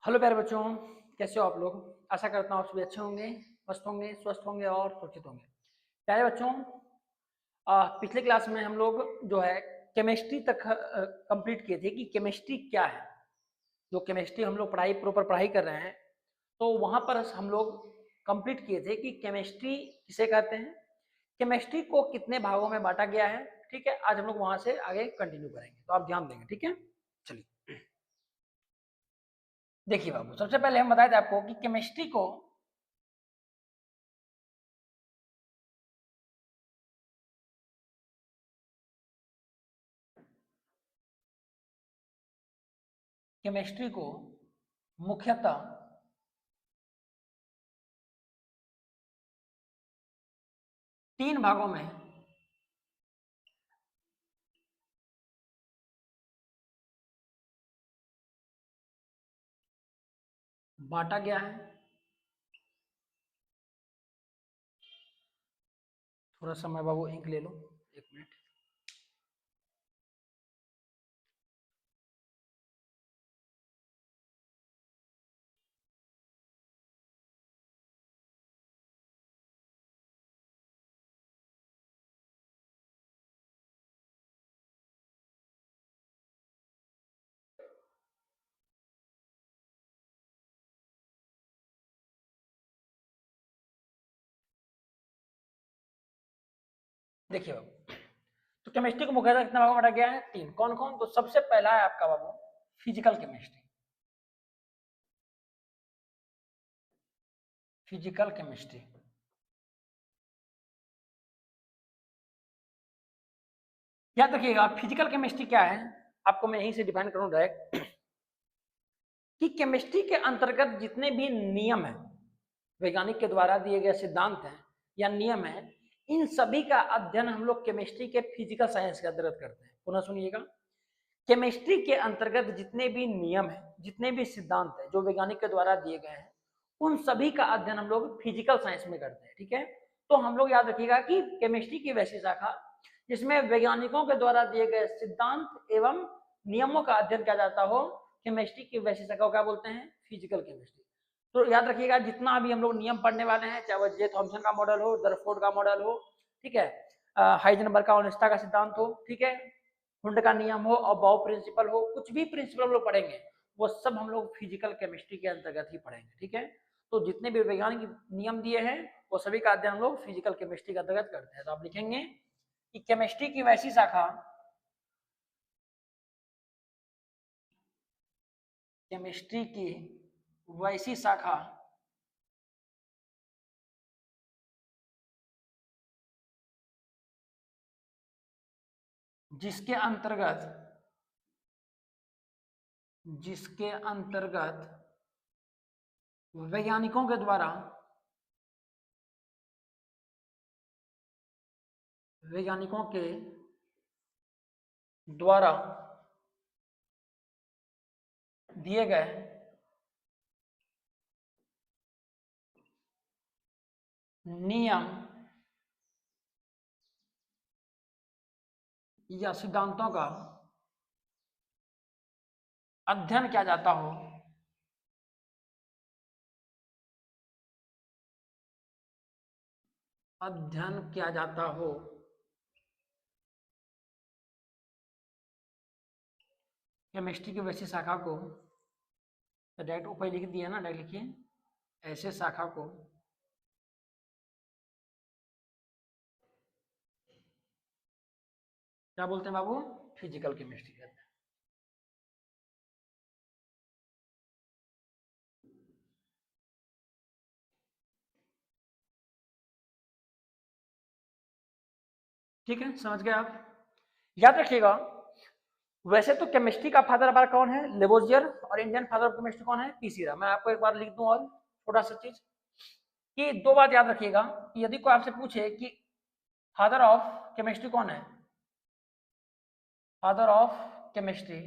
Hello प्यारे बच्चों, कैसे हो आप लोग। आशा करता हूँ आप सभी अच्छे होंगे, मस्त होंगे, स्वस्थ होंगे और सुरक्षित होंगे। प्यारे बच्चों, पिछले क्लास में हम लोग जो है केमिस्ट्री तक कंप्लीट किए थे कि केमिस्ट्री क्या है। जो केमिस्ट्री हम लोग प्रॉपर पढ़ाई कर रहे हैं, तो वहाँ पर हम लोग कंप्लीट किए थे कि केमिस्ट्री किसे कहते हैं, केमिस्ट्री को कितने भागों में बांटा गया है। ठीक है, आज हम लोग वहाँ से आगे कंटिन्यू करेंगे, तो आप ध्यान देंगे। ठीक है, चलिए देखिए बाबू, सबसे पहले हम बताए थे आपको कि केमिस्ट्री को मुख्यतः तीन भागों में बांटा गया है। थोड़ा समय बाबू इंक ले लो, एक मिनट। देखिए बाबू, तो केमिस्ट्री को मुख्यतः कितना भागों में बांटा गया है? तीन। कौन कौन? तो सबसे पहला है आपका बाबू फिजिकल केमिस्ट्री। फिजिकल केमिस्ट्री याद रखिएगा, फिजिकल केमिस्ट्री क्या है आपको मैं यहीं से डिफाइन करूं डायरेक्ट कि केमिस्ट्री के अंतर्गत जितने भी नियम है, वैज्ञानिक के द्वारा दिए गए सिद्धांत हैं या नियम है, इन सभी का अध्ययन हम लोग केमिस्ट्री के फिजिकल साइंस के अंतर्गत करते हैं। पुनः सुनिएगा, केमिस्ट्री के अंतर्गत जितने भी नियम है, जितने भी सिद्धांत है जो वैज्ञानिक के द्वारा दिए गए हैं, उन सभी का अध्ययन हम लोग फिजिकल साइंस में करते हैं। ठीक है, तो हम लोग याद रखिएगा कि केमिस्ट्री की वैसी शाखा जिसमें वैज्ञानिकों के द्वारा दिए गए सिद्धांत एवं नियमों का अध्ययन किया जाता हो, केमिस्ट्री की वैसी शाखा को क्या बोलते हैं? Physical chemistry. तो याद रखिएगा, जितना अभी हम लोग नियम पढ़ने वाले हैं, चाहे वो जे थॉम्सन का मॉडल हो, दरफोर्ड का मॉडल हो, ठीक है, हाइजेनबर्ग का अनिश्चितता का सिद्धांत हो, ठीक है, हुंड का नियम हो और बाउ प्रिंसिपल हो, कुछ भी प्रिंसिपल हम लोग पढ़ेंगे वो सब हम लोग फिजिकल केमिस्ट्री के अंतर्गत ही पढ़ेंगे। ठीक है, तो जितने भी वैज्ञानिक नियम दिए हैं वो सभी का अध्ययन हम लोग फिजिकल केमिस्ट्री के अंतर्गत करते हैं। तो आप लिखेंगे कि केमिस्ट्री की वैसी शाखा, केमिस्ट्री की वैसी शाखा जिसके अंतर्गत जिसके अंतर्गत वैज्ञानिकों के द्वारा वैज्ञानिकों के द्वारा दिए गए नियम या सिद्धांतों का अध्ययन किया जाता हो, अध्ययन किया जाता हो केमिस्ट्री की वैसी शाखा को, तो डायरेक्ट ऊपर लिख दिया ना, डायरेक्ट लिखिए ऐसे शाखा को क्या बोलते हैं बाबू? फिजिकल केमिस्ट्री कहते हैं। ठीक है, समझ गए आप। याद रखिएगा, वैसे तो केमिस्ट्री का फादर हमारा कौन है? लेवोजियर। और इंडियन फादर ऑफ केमिस्ट्री कौन है? पीसीरा। मैं आपको एक बार लिख दूं और थोड़ा सा चीज कि दो बात याद रखिएगा कि यदि कोई आपसे पूछे कि फादर ऑफ केमिस्ट्री कौन है, फादर ऑफ केमिस्ट्री,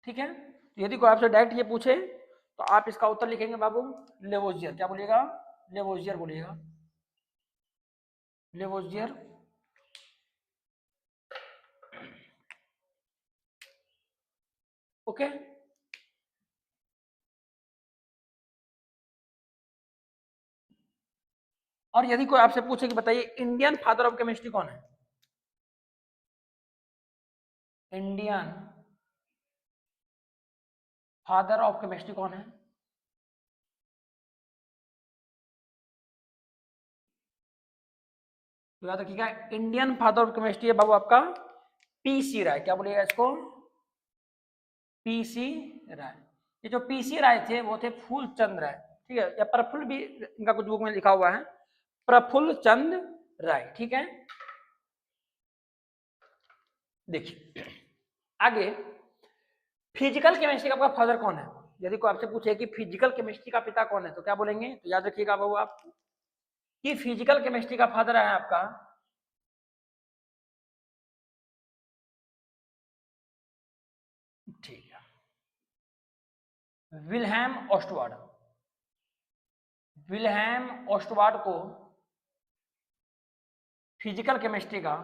ठीक है, तो यदि कोई आपसे डायरेक्ट ये पूछे तो आप इसका उत्तर लिखेंगे बाबू लेवोजियर। क्या बोलिएगा? लेवोजियर बोलिएगा, लेवोजियर। ओके। और यदि कोई आपसे पूछे कि बताइए इंडियन फादर ऑफ केमिस्ट्री कौन है, इंडियन फादर ऑफ केमिस्ट्री कौन है, तो याद रखिएगा इंडियन फादर ऑफ केमिस्ट्री है बाबू आपका पीसी राय। क्या बोलिएगा इसको, पीसी राय। ये जो पीसी राय थे वो थे फूलचंद राय, ठीक है, या प्रफुल्ल भी इनका कुछ बुक में लिखा हुआ है, प्रफुल्ल चंद राय, ठीक है। देखिए आगे फिजिकल केमिस्ट्री का आपका फादर कौन है, यदि कोई आपसे पूछे कि फिजिकल केमिस्ट्री का पिता कौन है तो क्या बोलेंगे, तो याद रखिएगा बाबू आप कि फिजिकल केमिस्ट्री का फादर है आपका ठीक है विल्हेम ओस्टवार्ड। विल्हेम ओस्टवार्ड को फिजिकल केमिस्ट्री का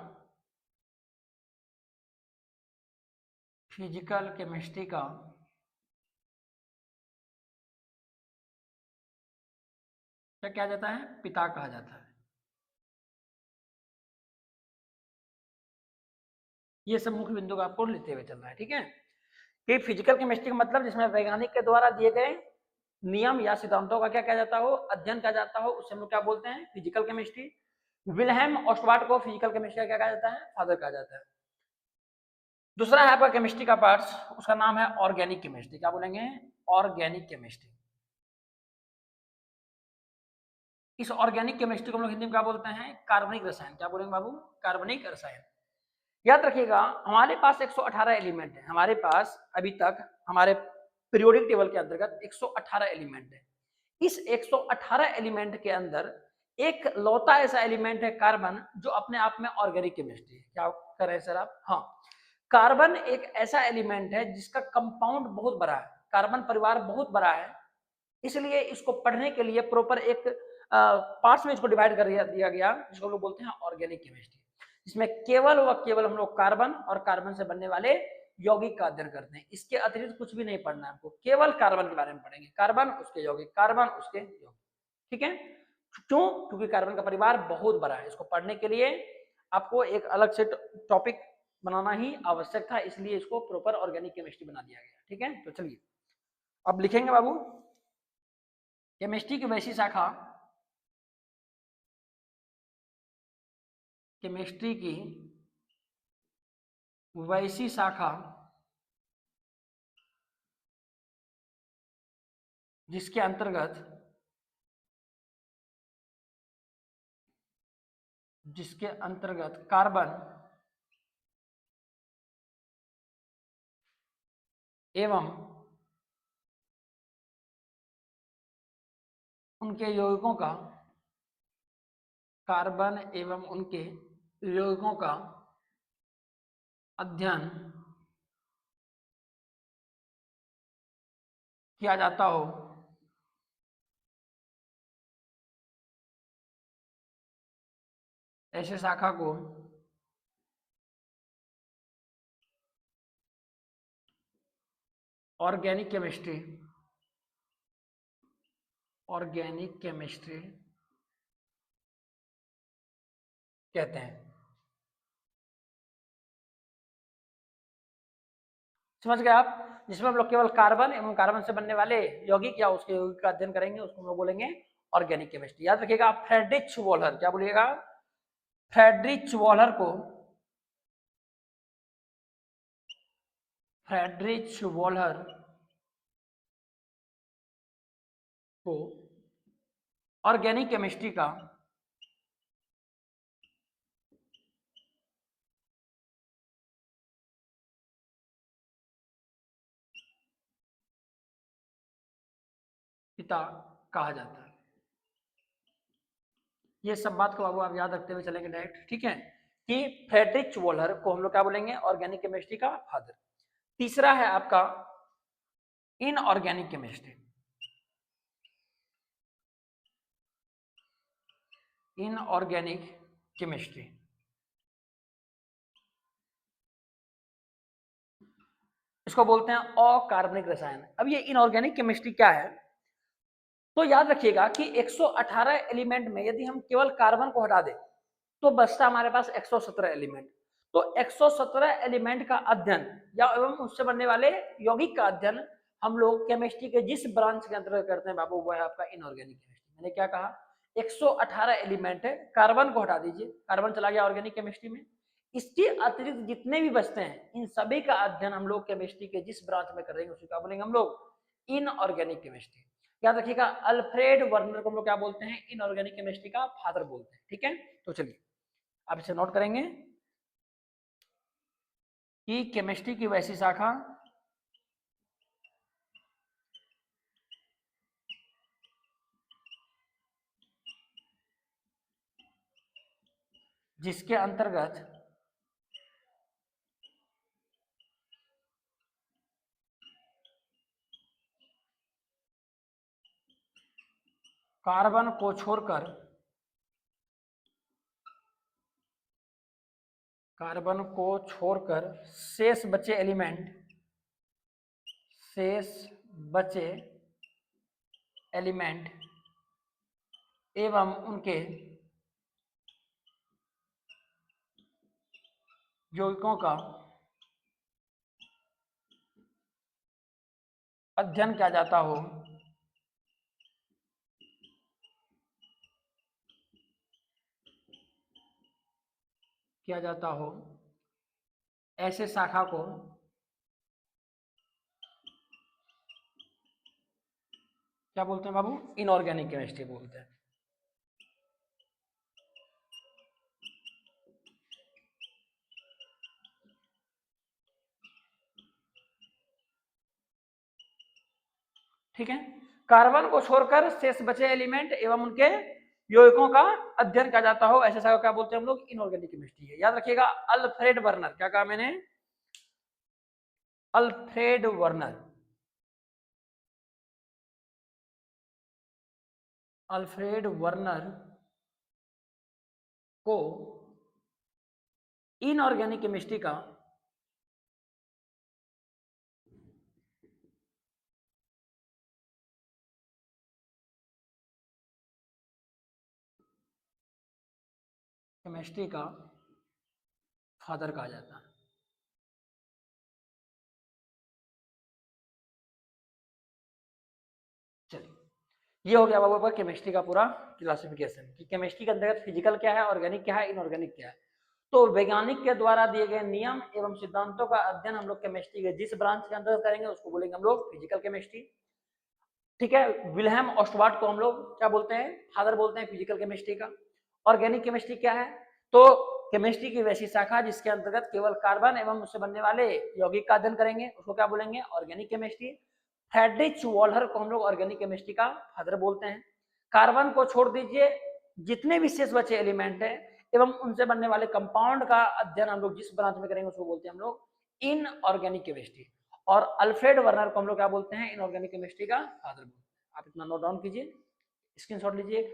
क्या कहा जाता है, पिता कहा जाता है। ये सब मुख्य बिंदु का आपको लेते हुए चलना है, ठीक है। कि फिजिकल केमिस्ट्री का मतलब जिसमें वैज्ञानिक के द्वारा दिए गए नियम या सिद्धांतों का क्या कहा जाता हो, अध्ययन किया जाता हो, उसे हम लोग क्या बोलते हैं, फिजिकल केमिस्ट्री। विल्हेम ओस्टवार्ड को फिजिकल केमिस्ट्री का क्या कहा जाता है, फादर कहा जाता है। दूसरा है आपका केमिस्ट्री का पार्ट, उसका नाम है ऑर्गेनिक केमिस्ट्री। क्या बोलेंगे, ऑर्गेनिक केमिस्ट्री। इस ऑर्गेनिक केमिस्ट्री को हम लोग हिंदी में क्या बोलते हैं, कार्बनिक रसायन। क्या बोलेंगे बाबू, कार्बनिक रसायन। याद रखिएगा हमारे पास 118 एलिमेंट है, हमारे पास अभी तक हमारे पीरियोडिक टेबल के अंतर्गत 118 एलिमेंट है। इस 118 एलिमेंट के अंदर एक लौता ऐसा एलिमेंट है कार्बन, जो अपने आप में ऑर्गेनिक केमिस्ट्री है। क्या कर रहे हैं सर आप, हाँ, कार्बन एक ऐसा एलिमेंट है जिसका कंपाउंड बहुत बड़ा है, कार्बन परिवार बहुत बड़ा है, इसलिए इसको पढ़ने के लिए प्रॉपर एक पार्ट्स में इसको डिवाइड कर दिया गया, जिसको हम लोग बोलते हैं ऑर्गेनिक केमिस्ट्री, जिसमें केवल व केवल हम लोग कार्बन और कार्बन से बनने वाले यौगिक का अध्ययन करते हैं। इसके अतिरिक्त कुछ भी नहीं पढ़ना है आपको, केवल कार्बन के बारे में पढ़ेंगे, कार्बन उसके यौगिक, कार्बन उसके यौगिक, ठीक है। क्यों, क्योंकि कार्बन का परिवार बहुत बड़ा है, इसको पढ़ने के लिए आपको एक अलग से टॉपिक बनाना ही आवश्यक था, इसलिए इसको प्रॉपर ऑर्गेनिक केमिस्ट्री बना दिया गया, ठीक है। तो चलिए अब लिखेंगे बाबू, केमिस्ट्री की वैसी शाखा, केमिस्ट्री की वैसी शाखा जिसके अंतर्गत कार्बन एवं उनके यौगिकों का, कार्बन एवं उनके यौगिकों का अध्ययन किया जाता हो, ऐसे शाखा को ऑर्गेनिक केमिस्ट्री, ऑर्गेनिक केमिस्ट्री कहते हैं। समझ गए आप, जिसमें हम लोग केवल कार्बन एवं कार्बन से बनने वाले यौगिक या उसके यौगिक का अध्ययन करेंगे, उसको हम लोग बोलेंगे ऑर्गेनिक केमिस्ट्री। याद रखिएगा आप फ्रेडरिच वॉलर, क्या बोलिएगा, फ्रेडरिच वॉलर को, फ्रेडरिच वॉलर को ऑर्गेनिक केमिस्ट्री का पिता कहा जाता है। ये सब बात को बाबू आप याद रखते हुए चलेंगे डायरेक्ट, ठीक है, कि फ्रेडरिच वॉलर को हम लोग क्या बोलेंगे, ऑर्गेनिक केमिस्ट्री का फादर। तीसरा है आपका इनऑर्गेनिक केमिस्ट्री, इनऑर्गेनिक केमिस्ट्री। इसको बोलते हैं अकार्बनिक रसायन। अब ये इनऑर्गेनिक केमिस्ट्री क्या है, तो याद रखिएगा कि 118 एलिमेंट में यदि हम केवल कार्बन को हटा दें तो बचता हमारे पास 117 एलिमेंट। तो 117 एलिमेंट का अध्ययन या एवं उससे बनने वाले यौगिक का अध्ययन हम लोग केमिस्ट्री के जिस ब्रांच के अंतर्गत करते हैं बाबू, वो है आपका इनऑर्गेनिक केमिस्ट्री। मैंने क्या कहा, 118 एलिमेंट है, कार्बन को हटा दीजिए, कार्बन चला गया ऑर्गेनिक केमिस्ट्री में। इसके अतिरिक्त जितने भी बचते हैं इन सभी का अध्ययन हम लोग केमिस्ट्री के जिस ब्रांच में करेंगे उसी का बोलेंगे हम लोग इनऑर्गेनिक केमिस्ट्री। याद रखिएगा, अल्फ्रेड वर्नर को हम लोग क्या बोलते हैं, इनऑर्गेनिक केमिस्ट्री का फादर बोलते हैं। ठीक है, तो चलिए आप इसे नोट करेंगे कि केमिस्ट्री की वैसी शाखा जिसके अंतर्गत कार्बन को छोड़कर शेष बचे एलिमेंट एवं उनके यौगिकों का अध्ययन किया जाता हो ऐसे शाखा को क्या बोलते हैं बाबू, इनऑर्गेनिक केमिस्ट्री बोलते हैं। ठीक है, कार्बन को छोड़कर शेष बचे एलिमेंट एवं उनके यौगिकों का अध्ययन किया जाता हो ऐसे शाखा क्या बोलते हैं हम लोग, इनऑर्गेनिक केमिस्ट्री है। याद रखिएगा, अल्फ्रेड वर्नर, क्या कहा मैंने, अल्फ्रेड वर्नर, को इनऑर्गेनिक केमिस्ट्री का फादर कहा जाता है। चलिए, ये हो गया बाबू आपका केमिस्ट्री का पूरा क्लासिफिकेशन कि केमिस्ट्री के अंतर्गत फिजिकल क्या है, ऑर्गेनिक क्या है, इनऑर्गेनिक क्या है। तो वैज्ञानिक के द्वारा दिए गए नियम एवं सिद्धांतों का अध्ययन हम लोग केमिस्ट्री के जिस ब्रांच के अंतर्गत करेंगे उसको बोलेंगे हम लोग फिजिकल केमिस्ट्री। ठीक है, विल्हेम ऑस्टवार्ट को हम लोग क्या बोलते हैं, फादर बोलते हैं फिजिकल केमिस्ट्री का। ऑर्गेनिक केमिस्ट्री क्या है, तो केमिस्ट्री की वैसी शाखा जिसके अंतर्गत केवल कार्बन एवं उससे बनने वाले यौगिक का अध्ययन करेंगे उसको क्या बोलेंगे, ऑर्गेनिक केमिस्ट्री। फ्रेडरिच वॉलर को हम लोग ऑर्गेनिक केमिस्ट्री का फादर बोलते हैं। कार्बन को छोड़ दीजिए, जितने भी शेष बचे एलिमेंट है एवं उनसे बनने वाले कंपाउंड का अध्ययन हम लोग जिस ब्रांच में करेंगे उसको बोलते हैं हम लोग इनऑर्गेनिक केमिस्ट्री। और अल्फ्रेड वर्नर को हम लोग क्या बोलते हैं, इनऑर्गेनिक केमिस्ट्री का फादर बोलते हैं। आप इतना नोट डाउन कीजिए, स्क्रीनशॉट लीजिए।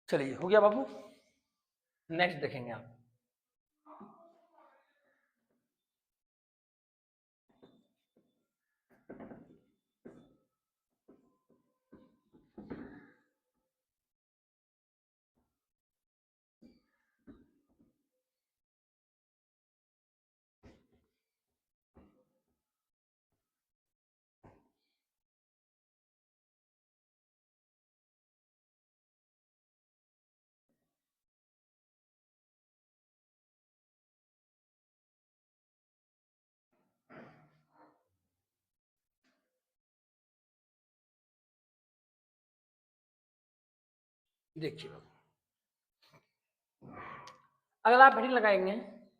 चलिए, हो गया बाबू, नेक्स्ट देखेंगे आप। देखिए बाबू, अगला आप हेडिंग लगाएंगे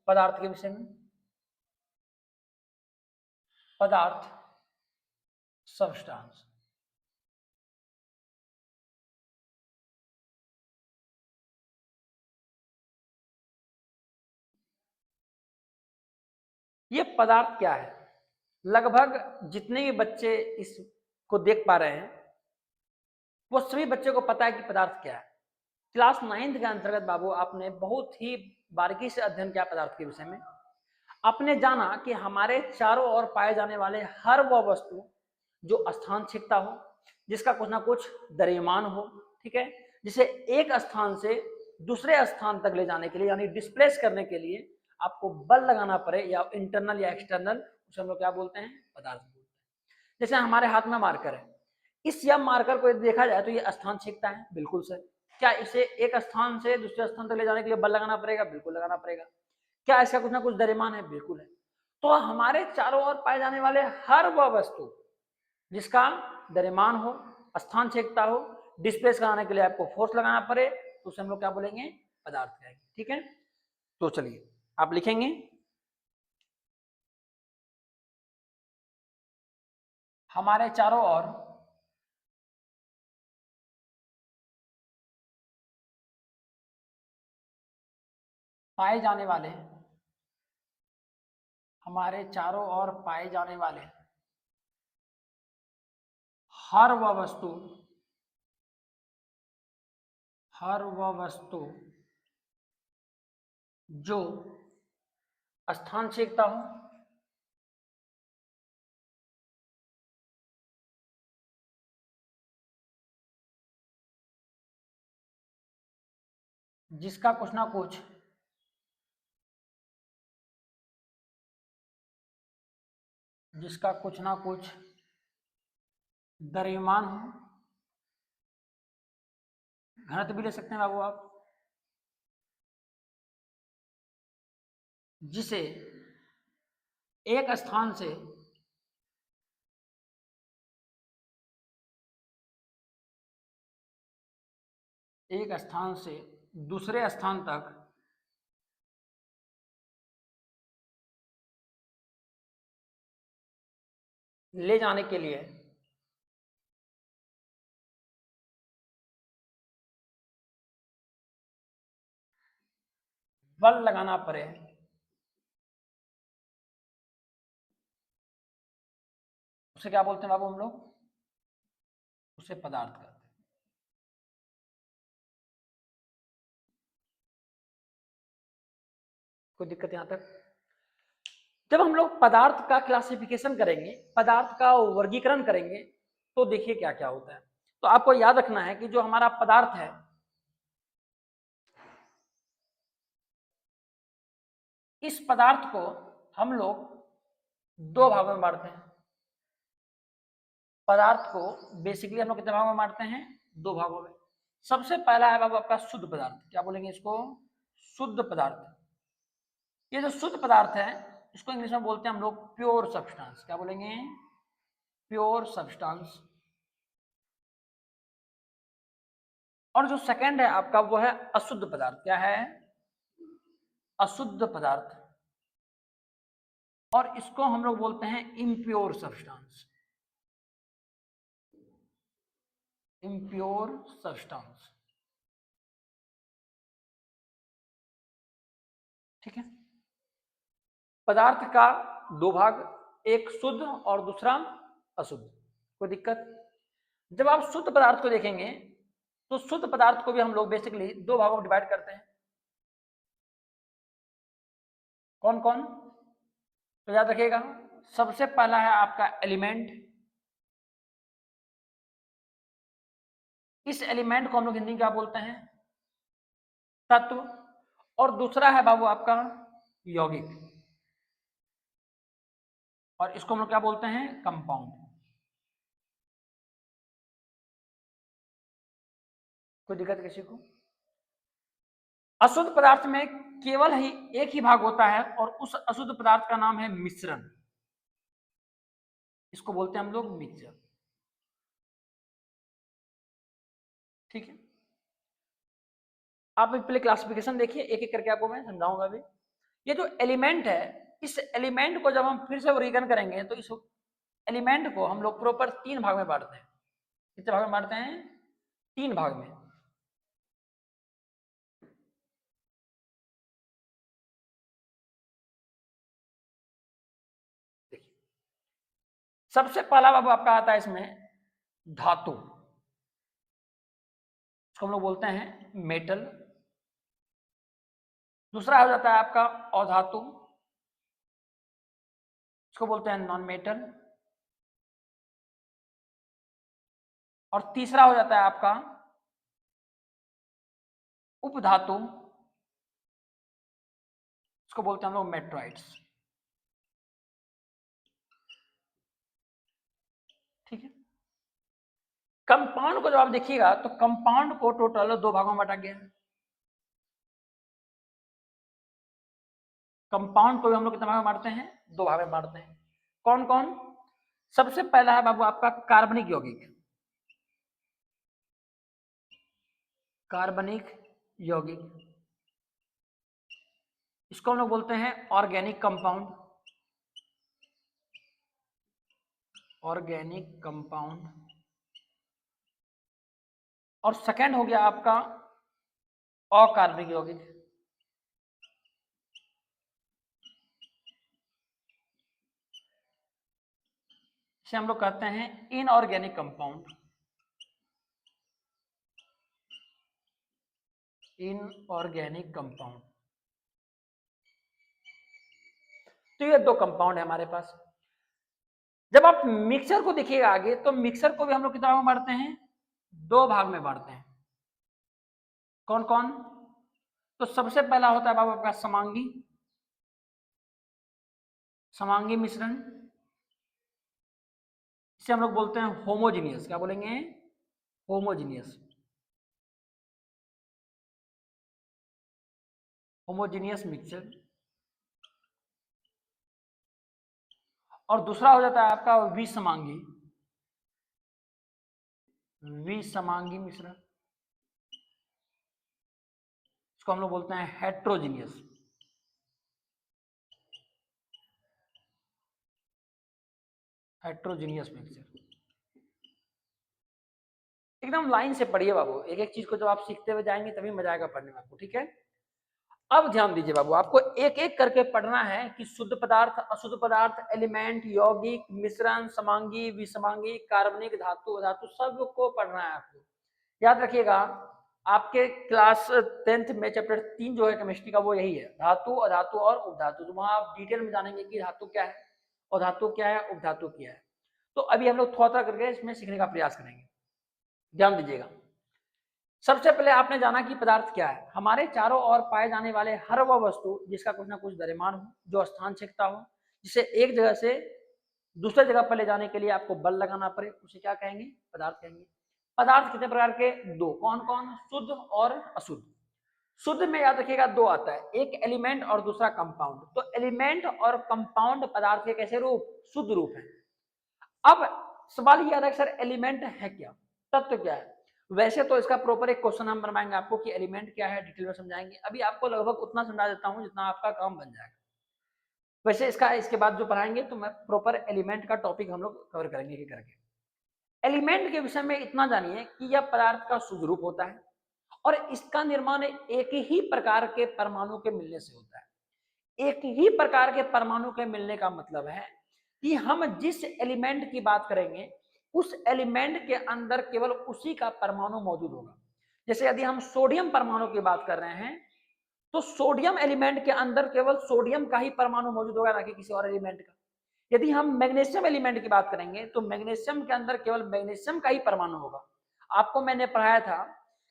पदार्थ के विषय में, पदार्थ, सब्सटेंस। ये पदार्थ क्या है? लगभग जितने भी बच्चे इसको देख पा रहे हैं वो सभी बच्चों को पता है कि पदार्थ क्या है। क्लास 9th के अंतर्गत बाबू आपने बहुत ही बारीकी से अध्ययन किया पदार्थ के विषय में। आपने जाना कि हमारे चारों ओर पाए जाने वाले हर वह वस्तु जो स्थान छीनता हो, जिसका कुछ ना कुछ द्रव्यमान हो, ठीक है, जिसे एक स्थान से दूसरे स्थान तक ले जाने के लिए यानी डिस्प्लेस करने के लिए आपको बल लगाना पड़े या इंटरनल या एक्सटर्नल, उसे हम लोग क्या बोलते हैं? पदार्थ बोलते हैं। जैसे हमारे हाथ में मार्कर है, इस या मार्कर को देखा जाए तो ये स्थान छीनता है, बिल्कुल सर। क्या इसे एक स्थान से दूसरे स्थान तक ले जाने के लिए बल लगाना पड़ेगा? बिल्कुल लगाना पड़ेगा। क्या इसका कुछ ना कुछ द्रव्यमान है? बिल्कुल है। तो हमारे चारों ओर पाए जाने वाले हर वह वस्तु जिसका द्रव्यमान हो, स्थान छेदता हो, डिस्प्लेस कराने के लिए आपको फोर्स लगाना पड़े, तो उसे हम लोग क्या बोलेंगे? पदार्थ कहेंगे। ठीक है, तो चलिए आप लिखेंगे हमारे चारों ओर पाए जाने वाले, हमारे चारों ओर पाए जाने वाले हर वह वस्तु, हर वह वस्तु जो स्थान छेदता हो, जिसका कुछ ना कुछ जिसका कुछ ना कुछ द्रव्यमान हो, घनत्व भी ले सकते हैं बाबू आप, जिसे एक स्थान से दूसरे स्थान तक ले जाने के लिए बल लगाना पड़े, उसे क्या बोलते हैं बाबू हम लोग? उसे पदार्थ कहते हैं। कोई दिक्कत यहां तक? जब हम लोग पदार्थ का क्लासिफिकेशन करेंगे, पदार्थ का वर्गीकरण करेंगे, तो देखिए क्या क्या होता है। तो आपको याद रखना है कि जो हमारा पदार्थ है, इस पदार्थ को हम लोग दो भागों में बांटते हैं। पदार्थ को बेसिकली हम लोग कितने भागों में बांटते हैं? दो भागों में। सबसे पहला है बाबू आपका शुद्ध पदार्थ। क्या बोलेंगे इसको? शुद्ध पदार्थ। ये जो शुद्ध पदार्थ है, इसको इंग्लिश में बोलते हैं हम लोग प्योर सब्सटेंस। क्या बोलेंगे? Pure substance. और जो सेकंड है आपका वो है अशुद्ध पदार्थ। क्या है? अशुद्ध पदार्थ। और इसको हम लोग बोलते हैं इम्प्योर सब्सटेंस। Impure substance. ठीक है, पदार्थ का दो भाग, एक शुद्ध और दूसरा अशुद्ध। कोई दिक्कत? जब आप शुद्ध पदार्थ को देखेंगे तो शुद्ध पदार्थ को भी हम लोग बेसिकली दो भागों में डिवाइड करते हैं। कौन कौन? तो याद रखिएगा, सबसे पहला है आपका एलिमेंट। इस एलिमेंट को हम लोग हिंदी में क्या बोलते हैं? तत्व। और दूसरा है बाबू आपका यौगिक, और इसको हम लोग क्या बोलते हैं? कंपाउंड। कोई दिक्कत किसी को? अशुद्ध पदार्थ में केवल ही एक ही भाग होता है और उस अशुद्ध पदार्थ का नाम है मिश्रण। इसको बोलते हैं हम लोग मिक्सचर। ठीक है, आप पहले क्लासिफिकेशन देखिए, एक एक करके आपको मैं समझाऊंगा अभी। ये जो एलिमेंट है, इस एलिमेंट को जब हम फिर से वर्गीकरण करेंगे तो इस एलिमेंट को हम लोग प्रॉपर तीन भाग में बांटते हैं। कितने भाग में बांटते हैं? तीन भाग में। सबसे पहला बाबू आपका आता है इसमें धातु, इसको हम लोग बोलते हैं मेटल। दूसरा हो जाता है आपका अधातु, इसको बोलते हैं नॉन मेटल। और तीसरा हो जाता है आपका उपधातु, इसको बोलते हैं हम लोग मेट्राइट्स। ठीक है। कंपाउंड को जब आप देखिएगा तो कंपाउंड को टोटल दो भागों में बांटा गया है। कंपाउंड को भी हम लोग कितने भाग में बांटते हैं? दो भाग में बांटते हैं। कौन कौन? सबसे पहला है बाबू आपका कार्बनिक यौगिक। कार्बनिक यौगिक, इसको हम लोग बोलते हैं ऑर्गेनिक कंपाउंड। Organic compound. और सेकंड हो गया आपका अकार्बनिक यौगिक। इसे हम लोग कहते हैं इनऑर्गेनिक कंपाउंड। Inorganic compound. तो ये दो कंपाउंड है हमारे पास। जब आप मिक्सर को देखिएगा आगे तो मिक्सर को भी हम लोग कितना भाग में बांटते हैं? दो भाग में बांटते हैं। कौन कौन? तो सबसे पहला होता है बाबू आपका समांगी। समांगी मिश्रण, इसे हम लोग बोलते हैं होमोजीनियस। क्या बोलेंगे? होमोजीनियस। Homogeneous mixture. और दूसरा हो जाता है आपका विसमांगी। विसमांगी मिश्रण, इसको हम लोग बोलते हैं हेट्रोजीनियस। Heterogeneous mixture. एकदम लाइन से पढ़िए बाबू, एक एक चीज को जब आप सीखते हुए जाएंगे तभी मजा आएगा पढ़ने में आपको। ठीक है। अब ध्यान दीजिए बाबू, आपको एक एक करके पढ़ना है कि शुद्ध पदार्थ, अशुद्ध पदार्थ, एलिमेंट, यौगिक, मिश्रण, समांगी, विसमांगी, कार्बनिक, धातु, अधातु, सबको पढ़ना है आपको। याद रखिएगा, आपके क्लास 10th में चैप्टर 3 जो है केमिस्ट्री का वो यही है, धातु, अधातु और उपधातु। तो वहां आप डिटेल में जानेंगे कि धातु क्या है, अधातु क्या है, उपधातु क्या है। तो अभी हम लोग थोड़ा थोड़ा करके इसमें सीखने का प्रयास करेंगे। ध्यान दीजिएगा। सबसे पहले आपने जाना कि पदार्थ क्या है। हमारे चारों ओर पाए जाने वाले हर वह वस्तु जिसका कुछ ना कुछ द्रव्यमान हो, जो स्थान छेदता हो, जिसे एक जगह से दूसरे जगह पर ले जाने के लिए आपको बल लगाना पड़े, उसे क्या कहेंगे? पदार्थ कहेंगे। पदार्थ कितने प्रकार के? दो। कौन कौन? शुद्ध और अशुद्ध। शुद्ध में याद रखिएगा दो आता है, एक एलिमेंट और दूसरा कंपाउंड। तो एलिमेंट और कंपाउंड पदार्थ के कैसे रूप? शुद्ध रूप है। अब सवाल ये आता है सर एलिमेंट है क्या, तत्व क्या है? वैसे तो इसका प्रॉपर एक क्वेश्चन हम बनवाएंगे आपको कि एलिमेंट क्या है, डिटेल में समझाएंगे। अभी आपको लगभग उतना समझा देता हूं जितना आपका काम बन जाएगा। वैसे इसके बाद जो पढ़ाएंगे तो मैं प्रॉपर एलिमेंट का टॉपिक हम लोग कवर करेंगे कि करके। एलिमेंट के विषय में इतना जानिए कि यह पदार्थ का शुद्ध रूप होता है और इसका निर्माण एक ही प्रकार के परमाणु के मिलने से होता है। एक ही प्रकार के परमाणु के मिलने का मतलब है कि हम जिस एलिमेंट की बात करेंगे उस एलिमेंट के अंदर केवल उसी का परमाणु मौजूद होगा। जैसे यदि हम सोडियम परमाणु की बात कर रहे हैं तो सोडियम एलिमेंट के अंदर केवल सोडियम का ही परमाणु मौजूद होगा, ना कि किसी और एलिमेंट का। यदि हम मैग्नीशियम एलिमेंट की बात करेंगे तो मैग्नीशियम के अंदर केवल मैग्नीशियम का ही परमाणु होगा। आपको मैंने पढ़ाया था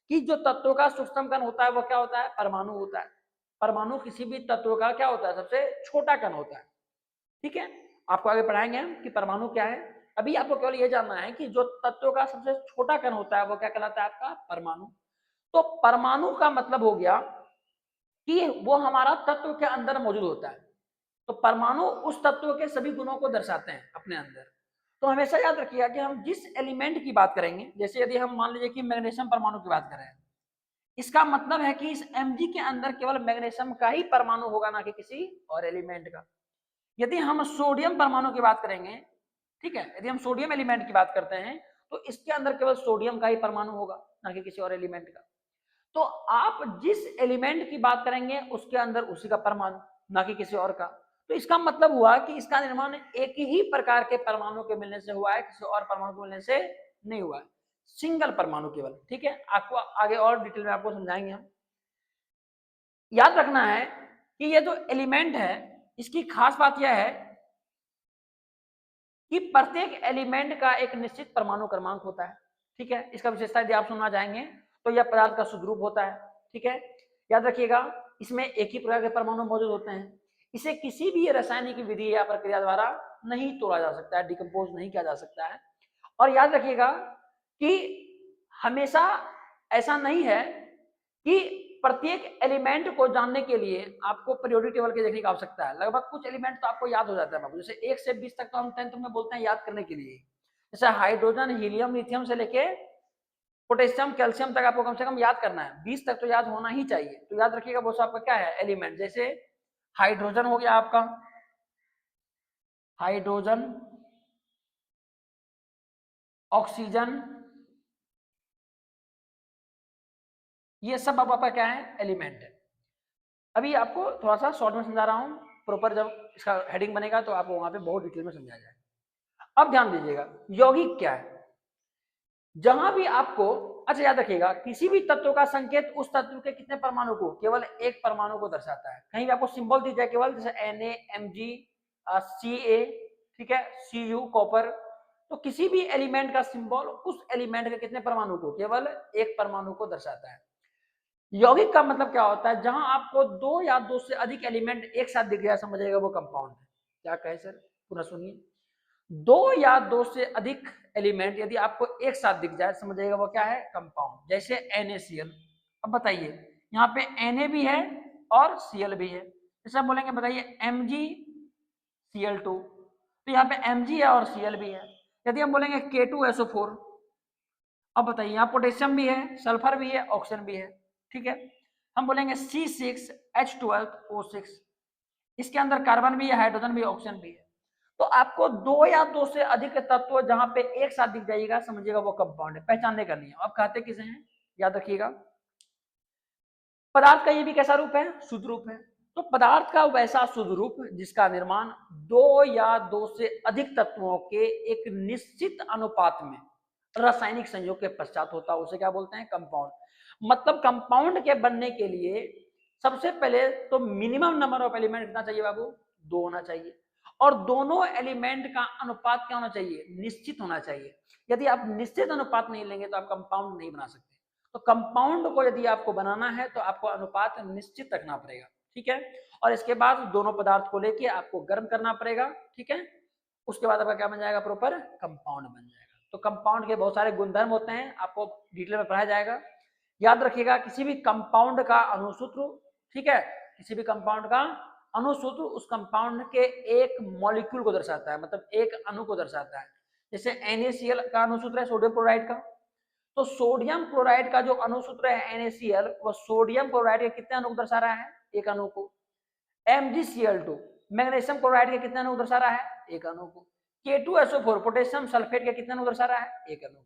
कि जो तत्वों का सूक्ष्म कण होता है वो क्या होता है? परमाणु होता है। परमाणु किसी भी तत्व का क्या होता है? सबसे छोटा कण होता है। ठीक है। आपको आगे पढ़ाएंगे हम कि परमाणु क्या है। अभी आपको केवल ये जानना है कि जो तत्व का सबसे छोटा कण होता है वो क्या कहलाता है? आपका परमाणु। तो परमाणु का मतलब हो गया कि वो हमारा तत्व के अंदर मौजूद होता है। तो परमाणु उस तत्व के सभी गुणों को दर्शाते हैं अपने अंदर। तो हमेशा याद रखिएगा कि हम जिस एलिमेंट की बात करेंगे, जैसे यदि हम मान लीजिए कि मैग्नीशियम परमाणु की बात कर रहे हैं, इसका मतलब है कि इस Mg के अंदर केवल मैग्नीशियम का ही परमाणु होगा, ना कि किसी और एलिमेंट का। यदि हम सोडियम परमाणु की बात करेंगे, ठीक है, यदि हम सोडियम एलिमेंट की बात करते हैं तो इसके अंदर केवल सोडियम का ही परमाणु होगा, ना कि किसी और एलिमेंट का। तो आप जिस एलिमेंट की बात करेंगे उसके अंदर उसी का परमाणु, ना कि किसी और का। तो इसका मतलब हुआ कि इसका निर्माण एक ही प्रकार के परमाणु के मिलने से हुआ है, किसी और परमाणु के मिलने से नहीं हुआ है, सिंगल परमाणु केवल। ठीक है, आपको आगे और डिटेल में आपको समझाएंगे हम। याद रखना है कि ये जो एलिमेंट है इसकी खास बात यह है कि प्रत्येक एलिमेंट का एक निश्चित परमाणु क्रमांक होता है। ठीक है, इसका विशेषता यदि आप सुनना चाहेंगे तो यह पदार्थ का सुद्रूप होता है। ठीक है, याद रखिएगा इसमें एक ही प्रकार के परमाणु मौजूद होते हैं, इसे किसी भी रासायनिक विधि या प्रक्रिया द्वारा नहीं तोड़ा जा सकता है, डिकम्पोज नहीं किया जा सकता है। और याद रखिएगा कि हमेशा ऐसा नहीं है कि प्रत्येक एलिमेंट को जानने के लिए आपको पीरियोडिक टेबल के देखने की आवश्यकता है। लगभग कुछ एलिमेंट तो आपको याद हो जाता है बाबू, जैसे 1 से 20 तक तो हम 10th में बोलते हैं याद करने के लिए, जैसे हाइड्रोजन, हीलियम, लिथियम से लेके पोटेशियम, कैल्शियम तक आपको कम से कम याद करना है, 20 तक तो याद होना ही चाहिए। तो याद रखिएगा वो आपका क्या है एलिमेंट, जैसे हाइड्रोजन हो गया आपका, हाइड्रोजन, ऑक्सीजन, ये सब अब आपका क्या है एलिमेंट है। अभी आपको थोड़ा सा शॉर्ट में समझा रहा हूं, प्रॉपर जब इसका हेडिंग बनेगा तो आपको वहां पे बहुत डिटेल में समझाया जाएगा। अब ध्यान दीजिएगा यौगिक क्या है, जहां भी आपको, अच्छा याद रखिएगा किसी भी तत्व का संकेत उस तत्व के कितने परमाणु को, केवल एक परमाणु को दर्शाता है। कहीं भी आपको सिंबल दी जाए केवल, जैसे Na, Mg, Ca, ठीक है, Cu कॉपर, तो किसी भी एलिमेंट का सिंबल उस एलिमेंट के कितने परमाणु को, केवल एक परमाणु को दर्शाता है। यौगिक का मतलब क्या होता है, जहां आपको 2 या 2 से अधिक एलिमेंट एक साथ दिख जाए समझिएगा वो कंपाउंड है। क्या कहे सर, पूरा सुनिए, 2 या 2 से अधिक एलिमेंट यदि आपको एक साथ दिख जाए समझिएगा वो क्या है कंपाउंड, जैसे NaCl। अब बताइए यहाँ पे Na भी है और Cl भी है, जैसे हम बोलेंगे बताइए MgCl2, तो यहाँ पे Mg है और Cl भी है। यदि हम बोलेंगे K2SO4, अब बताइए यहाँ पोटेशियम भी है, सल्फर भी है, ऑक्सीजन भी है। ठीक है, हम बोलेंगे C6H12O6, इसके अंदर कार्बन भी है, हाइड्रोजन भी है, ऑक्सीजन भी है। तो आपको 2 या 2 से अधिक तत्व जहां पे एक साथ दिख जाइएगा समझिएगा वो कंपाउंड है, पहचानने का नियम। अब कहते किसे हैं, याद रखिएगा पदार्थ का ये भी कैसा रूप है, शुद्ध रूप है। तो पदार्थ का वैसा शुद्ध रूप जिसका निर्माण 2 या 2 से अधिक तत्वों के एक निश्चित अनुपात में रासायनिक संयोग के पश्चात होता है, उसे क्या बोलते हैं कंपाउंड। मतलब कंपाउंड के बनने के लिए सबसे पहले तो मिनिमम नंबर ऑफ एलिमेंट कितना चाहिए बाबू, 2 होना चाहिए, और दोनों एलिमेंट का अनुपात क्या होना चाहिए, निश्चित होना चाहिए। यदि आप निश्चित अनुपात नहीं लेंगे तो आप कंपाउंड नहीं बना सकते। तो कंपाउंड को यदि आपको बनाना है तो आपको अनुपात निश्चित रखना पड़ेगा। ठीक है, और इसके बाद दोनों पदार्थ को लेके आपको गर्म करना पड़ेगा। ठीक है, उसके बाद आपका क्या बन जाएगा, प्रॉपर कंपाउंड बन जाएगा। तो कंपाउंड के बहुत सारे गुणधर्म होते हैं, आपको डिटेल में पढ़ाया जाएगा। याद रखिएगा किसी भी कंपाउंड का अणुसूत्र, ठीक है, किसी भी कंपाउंड का अणुसूत्र उस कंपाउंड के एक मॉलिक्यूल को दर्शाता है, मतलब एक अणु को दर्शाता है। जैसे NaCl का अणुसूत्र है सोडियम क्लोराइड का, तो सोडियम क्लोराइड का जो अणुसूत्र है NaCl, वह सोडियम क्लोराइड के कितने अणु को दर्शा रहा है, एक अणु को। MgCl2 मैग्नीशियम क्लोराइड के कितने अणु को दर्शा रहा है, एक अणु को। K2SO4 पोटेशियम सल्फेट के कितने अणु दर्शा रहा है, एक अणु को।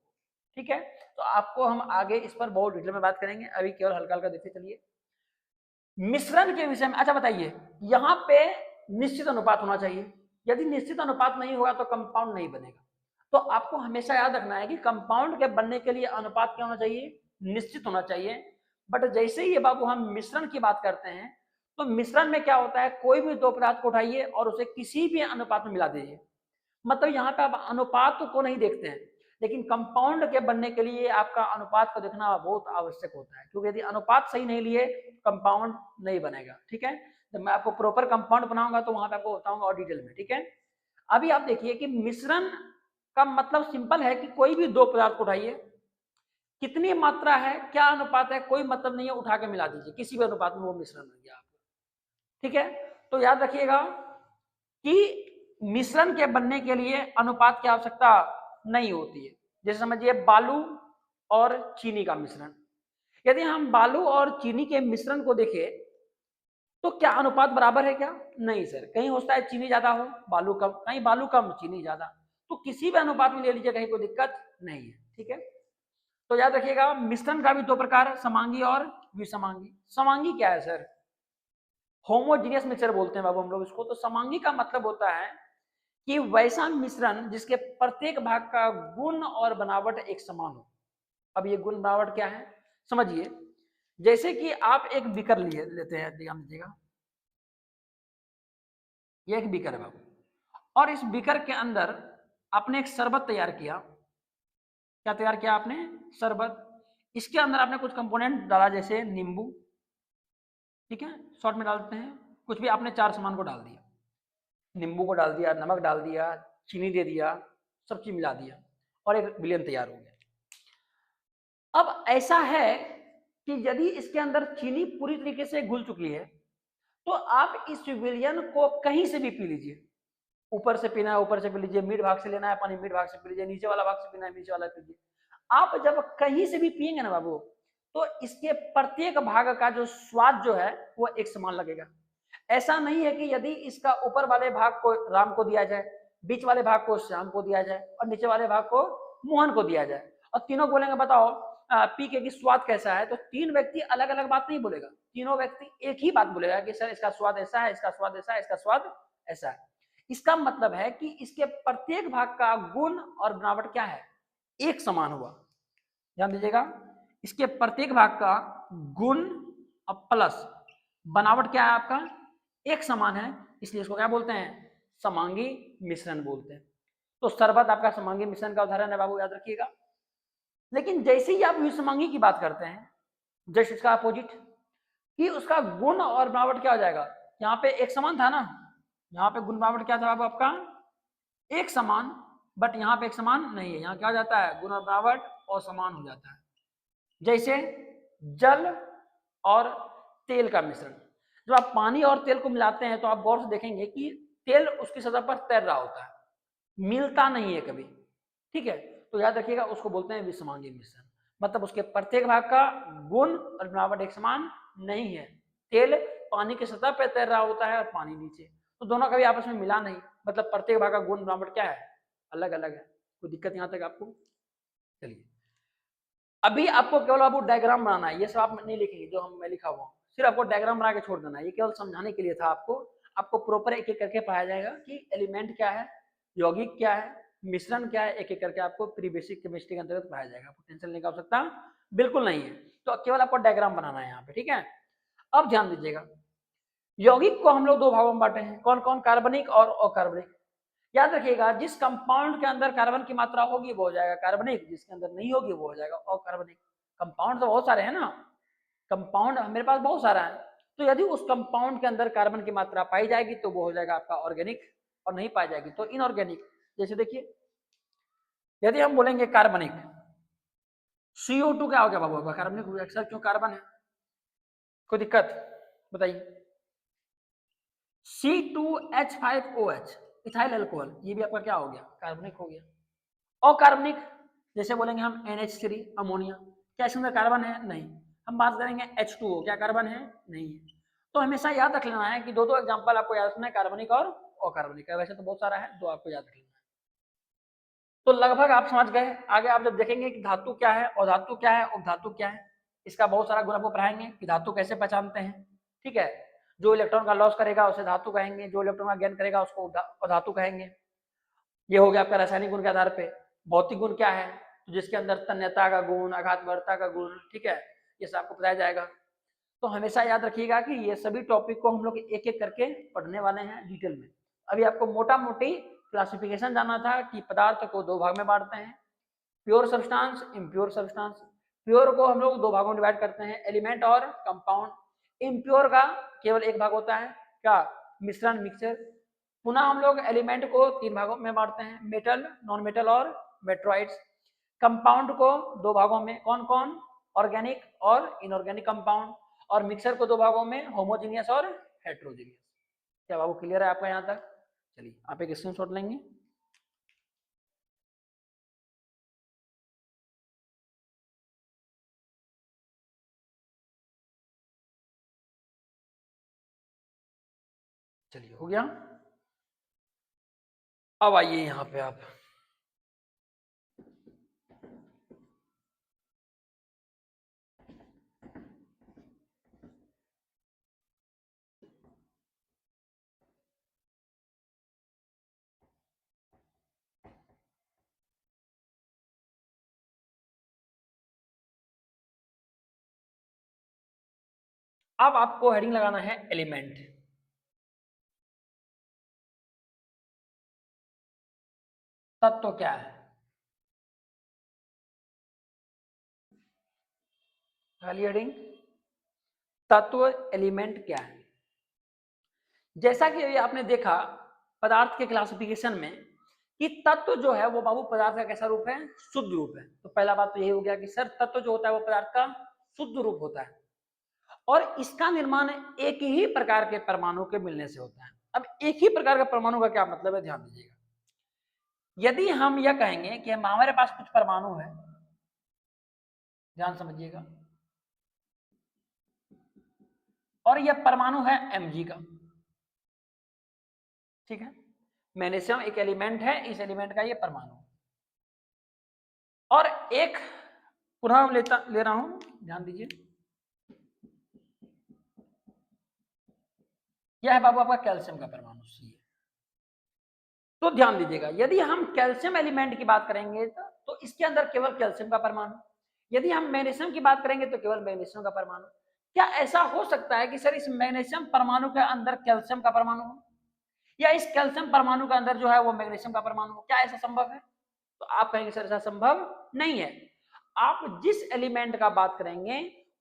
ठीक है, तो आपको हम आगे इस पर बहुत डिटेल में बात करेंगे, अभी केवल हल्का हल्का देखते चलिए मिश्रण के विषय में। अच्छा बताइए यहाँ पे निश्चित अनुपात होना चाहिए, यदि निश्चित अनुपात नहीं होगा तो कंपाउंड नहीं बनेगा। तो आपको हमेशा याद रखना है कि कंपाउंड के बनने के लिए अनुपात क्या होना चाहिए, निश्चित होना चाहिए। बट जैसे ही ये बाबू हम मिश्रण की बात करते हैं तो मिश्रण में क्या होता है, कोई भी 2 पदार्थ को उठाइए और उसे किसी भी अनुपात में मिला दीजिए। मतलब यहाँ पे आप अनुपात को नहीं देखते हैं, लेकिन कंपाउंड के बनने के लिए आपका अनुपात को देखना बहुत आवश्यक होता है, क्योंकि यदि अनुपात सही नहीं लिए कंपाउंड नहीं बनेगा। ठीक है, जब मैं आपको प्रॉपर कंपाउंड बनाऊंगा तो वहां पे आपको बताऊंगा और डिटेल में। ठीक है, अभी आप देखिए कि मिश्रण का मतलब सिंपल है कि कोई भी 2 पदार्थ को उठाइए, कितनी मात्रा है, क्या अनुपात है, कोई मतलब नहीं है, उठा के मिला दीजिए किसी भी अनुपात में, वो मिश्रण बन गया आपका। ठीक है, तो याद रखिएगा कि मिश्रण के बनने के लिए अनुपात की आवश्यकता नहीं होती है। जैसे समझिए बालू और चीनी का मिश्रण, यदि हम बालू और चीनी के मिश्रण को देखें तो क्या अनुपात बराबर है क्या, नहीं सर, कहीं होता है चीनी ज्यादा हो बालू कम, कहीं बालू कम चीनी ज्यादा, तो किसी भी अनुपात में ले लीजिए, कहीं कोई दिक्कत नहीं है। ठीक है, तो याद रखिएगा मिश्रण का भी 2 प्रकार है, समांगी और विसमांगी। समांगी क्या है सर, होमोजीनियस मिक्सचर बोलते हैं बाबू हम लोग इसको। तो समांगी का मतलब होता है कि वैसा मिश्रण जिसके प्रत्येक भाग का गुण और बनावट एक समान हो। अब ये गुण बनावट क्या है समझिए। जैसे कि आप एक बीकर लेते हैं, ध्यान दीजिएगा, ये एक बीकर है बाबू, और इस बीकर के अंदर आपने एक शरबत तैयार किया। क्या तैयार किया आपने? शरबत। इसके अंदर आपने कुछ कंपोनेंट डाला, जैसे नींबू, ठीक है, शॉर्ट में डालते हैं, कुछ भी आपने 4 सामान को डाल दिया, नींबू को डाल दिया, नमक डाल दिया, चीनी दे दिया, सब चीज मिला दिया और एक विलयन तैयार हो गया। अब ऐसा है कि यदि इसके अंदर चीनी पूरी तरीके से घुल चुकी है तो आप इस विलयन को कहीं से भी पी लीजिए। ऊपर से पीना है ऊपर से पी लीजिए, मीठ भाग से लेना है पानी मीठ भाग से पी लीजिए, नीचे वाला भाग से पीना है नीचे वाला पी लीजिए। आप जब कहीं से भी पिएंगे ना बाबू, तो इसके प्रत्येक भाग का जो स्वाद जो है वो एक समान लगेगा। ऐसा नहीं है कि यदि इसका ऊपर वाले भाग को राम को दिया जाए, बीच वाले भाग को श्याम को दिया जाए और नीचे वाले भाग को मोहन को दिया जाए और तीनों बोलेंगे बताओ पी के की स्वाद कैसा है, तो 3 व्यक्ति अलग अलग बात नहीं बोलेगा, तीनों व्यक्ति एक ही बात बोलेगा कि सर इसका स्वाद ऐसा है, इसका स्वाद ऐसा है, इसका स्वाद ऐसा है। इसका मतलब है कि इसके प्रत्येक भाग का गुण और बनावट क्या है? एक समान हुआ। ध्यान दीजिएगा, इसके प्रत्येक भाग का गुण और प्लस बनावट क्या है आपका? एक समान है, इसलिए इसको क्या बोलते हैं? समांगी मिश्रण बोलते हैं। तो शरबत आपका समांगी मिश्रण का उदाहरण है बाबू, याद रखिएगा। लेकिन जैसे ही आप विषमांगी की बात करते हैं, जस्ट इसका अपोजिट, कि उसका गुण और बनावट क्या हो जाएगा? यहाँ पे एक समान था ना, यहाँ पे गुण बनावट क्या था बाबू आपका? एक समान, बट यहाँ पे एक समान नहीं है, यहाँ क्या हो जाता है? गुण और बनावट असमान हो जाता है। जैसे जल और तेल का मिश्रण, जब आप पानी और तेल को मिलाते हैं तो आप गौर से देखेंगे कि तेल उसकी सतह पर तैर रहा होता है, मिलता नहीं है कभी, ठीक है। तो याद रखिएगा उसको बोलते हैं विषमांगी मिश्रण, मतलब उसके प्रत्येक भाग का गुण और बनावट एक समान नहीं है। तेल पानी की सतह पर तैर रहा होता है और पानी नीचे, तो दोनों कभी आपस में मिला नहीं, मतलब प्रत्येक भाग का गुण बनावट क्या है? अलग अलग है। कोई दिक्कत यहाँ तक आपको? चलिए, अभी आपको केवल आपको डायग्राम बनाना है, ये सब आप नहीं लिखेंगे जो मैं लिखा हुआ हूँ, सिर्फ आपको डायग्राम बना के छोड़ देना है। ये केवल समझाने के लिए था आपको। आपको प्रॉपर एक एक करके पढ़ाया जाएगा कि एलिमेंट क्या है, यौगिक क्या है, मिश्रण क्या है, एक एक करके आपको प्री बेसिक केमिस्ट्री के अंतर्गत पढ़ाया जाएगा। आपको टेंशन लेने की आवश्यकता बिल्कुल नहीं है। तो केवल आपको डायग्राम बनाना है यहाँ पे, ठीक है। अब ध्यान दीजिएगा, यौगिक को हम लोग 2 भागों में बांटे हैं, कौन कौन? कार्बनिक और अकार्बनिक। याद रखिएगा, जिस कंपाउंड के अंदर कार्बन की मात्रा होगी वो हो जाएगा कार्बनिक, जिसके अंदर नहीं होगी वो हो जाएगा अकार्बनिक। कंपाउंड तो बहुत सारे हैं ना, कंपाउंड मेरे पास बहुत सारा है, तो यदि उस कंपाउंड के अंदर कार्बन की मात्रा पाई जाएगी तो वो हो जाएगा आपका ऑर्गेनिक, और नहीं पाई जाएगी तो इनऑर्गेनिक। जैसे देखिए, यदि हम बोलेंगे कार्बनिक, CO2 क्या हो गया बाबू? कार्बनिक हो गया, अक्सर क्यों? कार्बन है, कोई दिक्कत बताइए। C2H5OH, इथाइल अल्कोहल, ये भी आपका क्या हो गया? कार्बनिक हो गया। अकार्बनिक, जैसे बोलेंगे हम NH3 अमोनिया, क्या इसके अंदर कार्बन है? नहीं। हम बात करेंगे H2O, क्या कार्बन है? नहीं है। तो हमेशा याद रख लेना है कि 2 एग्जांपल आपको याद रखना है, कार्बनिक और अकार्बनिक का। वैसे तो बहुत सारा है, 2 आपको याद रख लेना है। तो लगभग आप समझ गए। आगे आप जब देखेंगे कि धातु क्या है, अधातु क्या है, उपधातु क्या है, इसका बहुत सारा गुण आपको पढ़ाएंगे कि धातु कैसे पहचानते हैं, ठीक है। जो इलेक्ट्रॉन का लॉस करेगा उसे धातु कहेंगे, जो इलेक्ट्रॉन का गेन करेगा उसको अधातु कहेंगे। ये हो गया आपका रासायनिक गुण के आधार पे। भौतिक गुण क्या है? तो जिसके अंदर तन्यता का गुण, आघातवर्ता का गुण, ठीक है, ये सब आपको बताया जाएगा। तो हमेशा याद रखिएगा कि ये सभी टॉपिक को हम लोग एक एक करके पढ़ने वाले हैं डिटेल में। अभी आपको मोटा मोटी क्लासिफिकेशन जानना था कि पदार्थ को 2 भाग में बांटते हैं, pure substance, impure substance. Pure को हम लोग 2 भागों में डिवाइड करते हैं, एलिमेंट और कंपाउंड। इम्प्योर का केवल एक भाग होता है, क्या? मिश्रण, मिक्सचर। पुनः हम लोग एलिमेंट को 3 भागों में बांटते हैं, मेटल, नॉन मेटल और मेट्रॉइड्स। कंपाउंड को 2 भागों में, कौन कौन? ऑर्गेनिक और इनऑर्गेनिक कंपाउंड। और मिक्सर को 2 भागों में, होमोजीनियस और हेट्रोजीनियस। क्या बाबू क्लियर है आपका यहाँ तक? चलिए, आप एक स्क्रीनशॉट लेंगे। चलिए, हो गया। अब आइए यहाँ पे आप, अब आपको हेडिंग लगाना है एलिमेंट। तत्व क्या है? खाली हेडिंग तत्व एलिमेंट क्या है। जैसा कि अभी आपने देखा पदार्थ के क्लासिफिकेशन में कि तत्व जो है वो बाबू पदार्थ का कैसा रूप है? शुद्ध रूप है। तो पहला बात तो यही हो गया कि सर तत्व जो होता है वो पदार्थ का शुद्ध रूप होता है और इसका निर्माण एक ही प्रकार के परमाणु के मिलने से होता है। अब एक ही प्रकार का परमाणु का क्या मतलब है, ध्यान दीजिएगा। यदि हम यह कहेंगे कि हमारे पास कुछ परमाणु है, ध्यान समझिएगा, और यह परमाणु है Mg का, ठीक है, मैग्नीशियम एक एलिमेंट है, इस एलिमेंट का ये परमाणु, और एक पुनः ले रहा हूं, ध्यान दीजिए, यह है बाबू आपका कैल्शियम का परमाणु सी। तो ध्यान दीजिएगा, यदि हम कैल्शियम एलिमेंट की बात करेंगे तो इसके अंदर केवल कैल्शियम का परमाणु, यदि हम मैग्नीशियम की बात करेंगे तो केवल मैग्नीशियम का परमाणु। क्या ऐसा हो सकता है कि सर इस मैग्नीशियम परमाणु के अंदर कैल्शियम का परमाणु हो, या इस कैल्शियम परमाणु के अंदर जो है वो मैग्नीशियम का परमाणु हो? क्या ऐसा संभव है? तो आप कहेंगे सर ऐसा संभव नहीं है। आप जिस एलिमेंट का बात करेंगे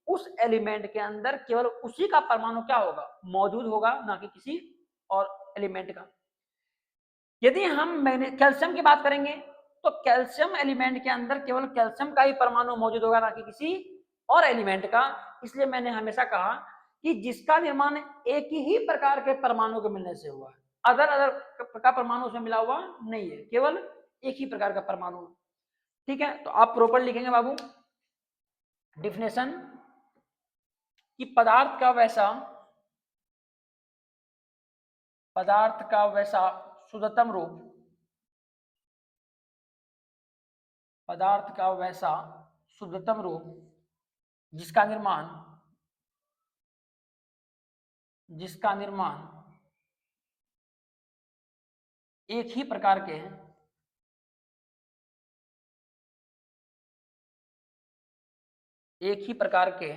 उस एलिमेंट के अंदर केवल उसी का परमाणु क्या होगा? मौजूद होगा, ना कि किसी और एलिमेंट का। यदि हम कैल्शियम की बात करेंगे तो कैल्शियम एलिमेंट के अंदर केवल कैल्शियम का ही परमाणु मौजूद होगा, ना कि किसी और एलिमेंट का। इसलिए मैंने हमेशा कहा कि जिसका निर्माण एक ही प्रकार के परमाणु के मिलने से हुआ है, अदर अदर का परमाणु से मिला हुआ नहीं है, केवल एक ही प्रकार का परमाणु। ठीक है, तो आप प्रॉपर लिखेंगे बाबू डिफिनेशन कि पदार्थ का वैसा शुद्धतम रूप, पदार्थ का वैसा शुद्धतम रूप जिसका निर्माण एक ही प्रकार के एक ही प्रकार के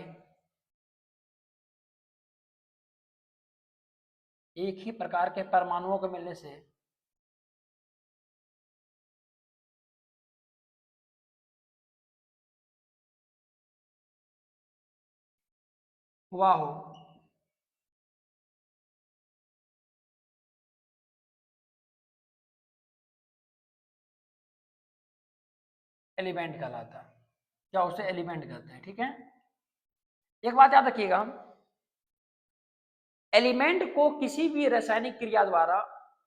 एक ही प्रकार के परमाणुओं के मिलने से हुआ हो, एलिमेंट कहलाता है, या उसे एलिमेंट कहते हैं। ठीक है, एक बात याद रखिएगा, एलिमेंट को किसी भी रासायनिक क्रिया द्वारा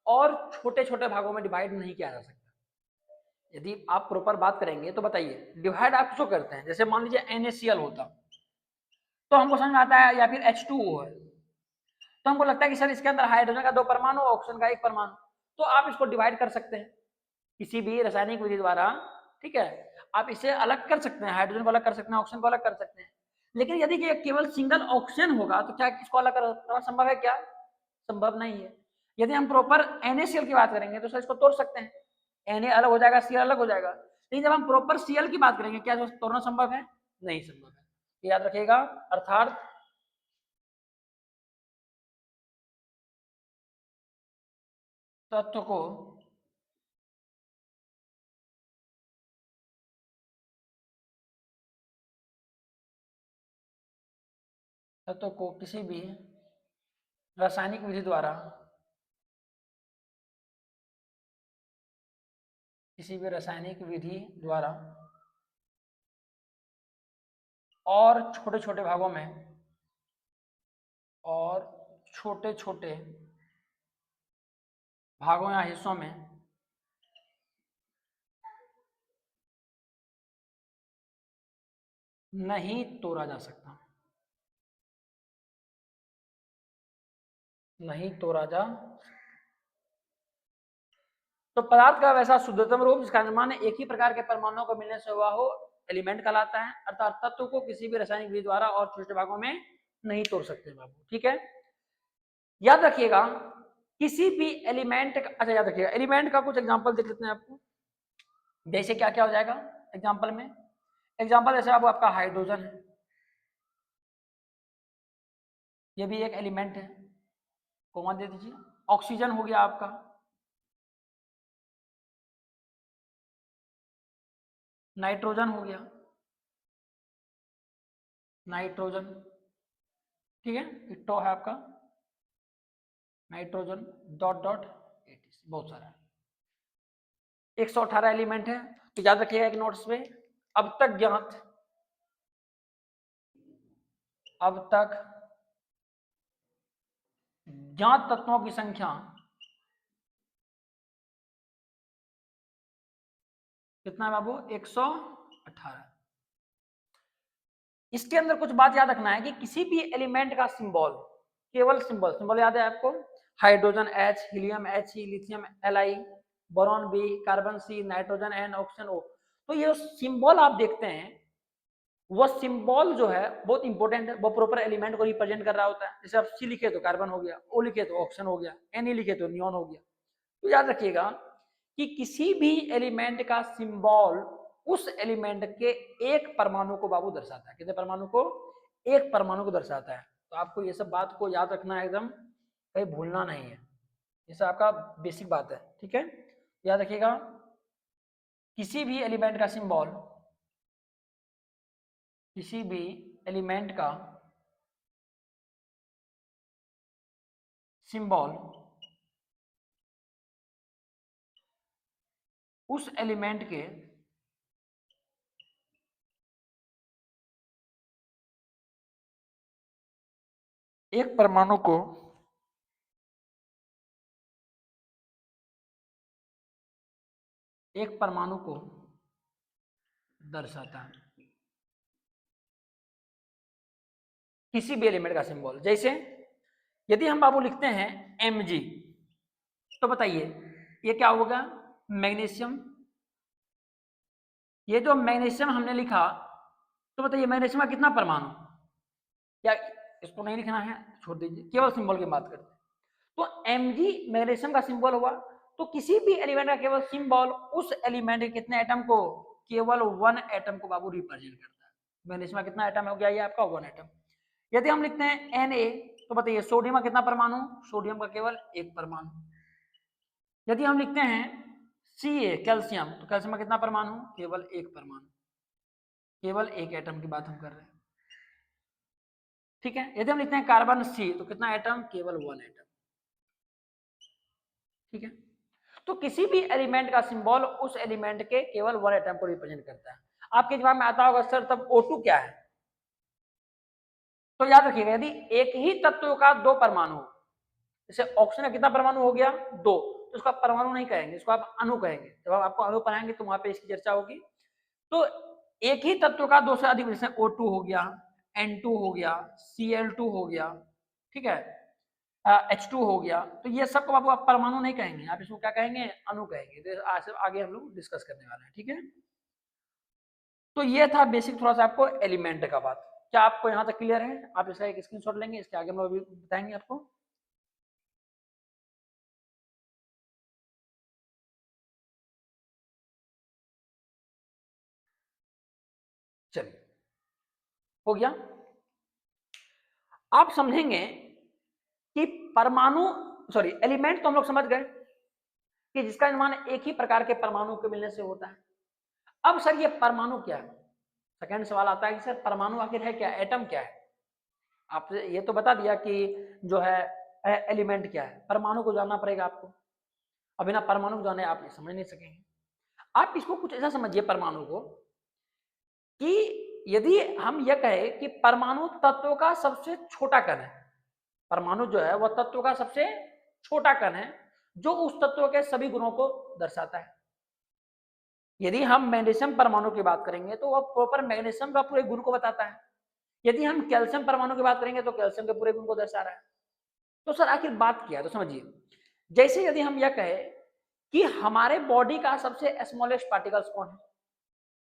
और छोटे छोटे भागों में डिवाइड नहीं किया जा सकता। यदि आप प्रॉपर बात करेंगे तो बताइए डिवाइड आप किसको करते हैं? जैसे मान लीजिए NaCl होता तो हमको समझ में आता है, या फिर H2O है तो हमको लगता है कि सर इसके अंदर हाइड्रोजन का 2 परमाणु, ऑक्सीजन का 1 परमाणु, तो आप इसको डिवाइड कर सकते हैं किसी भी रासायनिक विधि द्वारा। ठीक है, आप इसे अलग कर सकते हैं, हाइड्रोजन को अलग कर सकते हैं, ऑक्सीजन को अलग कर सकते हैं। लेकिन यदि केवल सिंगल ऑक्सीजन होगा तो क्या इसको अलग करना संभव है? क्या संभव नहीं है। यदि हम प्रॉपर NaCl की बात करेंगे तो सर इसको तोड़ सकते हैं, Na अलग हो जाएगा, Cl अलग हो जाएगा। लेकिन जब हम प्रॉपर Cl की बात करेंगे, क्या तोड़ना संभव है? नहीं संभव है, याद रखिएगा। अर्थात तत्व को किसी भी रासायनिक विधि द्वारा, किसी भी रासायनिक विधि द्वारा और छोटे छोटे भागों में, और छोटे छोटे भागों या हिस्सों में नहीं तोड़ा जा सकता, नहीं तोड़ा जा। तो पदार्थ का वैसा शुद्धतम रूप जिसका निर्माण एक ही प्रकार के परमाणुओं को मिलने से हुआ हो एलिमेंट कहलाता है। अर्थात तत्व को किसी भी रासायनिक विधि द्वारा और छोटे भागों में नहीं तोड़ सकते बाबू। ठीक है, याद रखिएगा किसी भी एलिमेंट का, अच्छा याद रखिएगा एलिमेंट का कुछ एग्जांपल देख लेते हैं आपको। जैसे क्या क्या हो जाएगा एग्जांपल में? एग्जांपल जैसे आपका हाइड्रोजन है, ये भी एक एलिमेंट है, कॉमा दे दीजिए। ऑक्सीजन हो गया आपका, नाइट्रोजन हो गया, नाइट्रोजन, ठीक है, इट्टो है आपका, नाइट्रोजन डॉट डॉट एटीसी, बहुत सारा है, 118 एलिमेंट है। तो याद रखिएगा एक नोट्स में, अब तक ज्ञात, अब तक ज्ञात तत्वों की संख्या कितना है बाबू, 118। इसके अंदर कुछ बात याद रखना है कि किसी भी एलिमेंट का सिंबल, केवल सिंबल, सिंबल याद है आपको, hydrogen H, helium He, lithium Li, boron B, carbon C, nitrogen N, oxygen O। तो ये सिंबल आप देखते हैं, वो सिंबल जो है बहुत इंपॉर्टेंट है, वो प्रॉपर एलिमेंट को रिप्रेजेंट कर रहा होता है। जैसे आप C लिखे तो कार्बन हो गया, O लिखे तो ऑक्सीजन हो गया, Ne लिखे तो नियॉन हो गया। तो याद रखिएगा कि किसी भी एलिमेंट का सिंबल उस एलिमेंट के एक परमाणु को बाबू दर्शाता है। कितने परमाणु को, एक परमाणु को दर्शाता है। तो आपको ये सब बात को याद रखना है, एकदम कहीं भूलना नहीं है, ये सब आपका बेसिक बात है, ठीक है। याद रखिएगा किसी भी एलिमेंट का सिंबल, किसी भी एलिमेंट का सिंबल उस एलिमेंट के एक परमाणु को दर्शाता है। किसी भी एलिमेंट का सिंबल, जैसे यदि हम बाबू लिखते हैं Mg, तो बताइए ये क्या होगा, मैग्नीशियम। ये जो मैग्नीशियम हमने लिखा, तो बताइए मैग्नीशियम का कितना परमाणु, या इसको नहीं लिखना है, छोड़ दीजिए, केवल सिंबल की बात करते हैं। तो Mg मैग्नीशियम का सिंबल हुआ। तो किसी भी एलिमेंट का केवल सिंबल उस एलिमेंट के कितने एटम को, केवल 1 एटम को बाबू रिप्रेजेंट करता है। मैग्नीशियम का कितना एटम हो गया, ये आपका 1 एटम। यदि हम लिखते हैं Na, तो बताइए सोडियम का कितना परमाणु, सोडियम का केवल एक परमाणु। यदि हम लिखते हैं Ca, कैल्शियम, तो कैल्शियम का कितना परमाणु, केवल एक परमाणु, केवल एक एटम की बात हम कर रहे हैं, ठीक है। यदि हम लिखते हैं कार्बन C, तो कितना एटम, केवल 1 एटम, ठीक है। तो किसी भी एलिमेंट का सिंबल उस एलिमेंट के केवल 1 एटम को रिप्रेजेंट करता है। आपके दिमाग में आता होगा सर तब O2 क्या है, तो याद रखिएगा यदि एक ही तत्व का दो परमाणु, जैसे ऑक्सीजन का कितना परमाणु हो गया, 2, तो उसका परमाणु नहीं कहेंगे, इसको आप अणु कहेंगे। जब आप आपको अणु पढ़ाएंगे तो वहां पे इसकी चर्चा होगी। तो एक ही तत्व का दो से अधिक, जैसे O2 हो गया, N2 हो गया, Cl2 हो गया, ठीक है, H2 हो गया, तो ये सबको आप परमाणु नहीं कहेंगे, आप इसको क्या कहेंगे, अणु कहेंगे। तो आज आगे हम लोग डिस्कस करने वाले हैं, ठीक है। तो ये था बेसिक थोड़ा सा आपको एलिमेंट का बात। क्या आपको यहाँ तक क्लियर है, आप इसका एक स्क्रीनशॉट लेंगे, इसके आगे हम लोग बताएंगे आपको। चलिए, हो गया। आप समझेंगे कि परमाणु, सॉरी एलिमेंट तो हम लोग समझ गए कि जिसका निर्माण एक ही प्रकार के परमाणु के मिलने से होता है। अब सर ये परमाणु क्या है, सेकंड सवाल आता है कि सर परमाणु आखिर है क्या, एटम क्या है। आपने ये तो बता दिया कि जो है एलिमेंट क्या है, परमाणु को जानना पड़ेगा आपको। अब बिना परमाणु को जाने आप ये समझ नहीं सकेंगे। आप इसको कुछ ऐसा समझिए परमाणु को, कि यदि हम ये कहें कि परमाणु तत्व का सबसे छोटा कण है, परमाणु जो है वह तत्व का सबसे छोटा कण है जो उस तत्व के सभी गुणों को दर्शाता है। यदि हम मैग्नीशियम परमाणु की बात करेंगे तो वह प्रॉपर मैग्नीशियम का पूरे गुण को बताता है। यदि हम कैल्शियम परमाणु की बात करेंगे तो कैल्शियम के पूरे गुण को दर्शा रहा है। तो सर आखिर बात क्या है, तो समझिए, जैसे यदि हम यह कहें कि हमारे बॉडी का सबसे स्मॉलेस्ट पार्टिकल्स कौन है,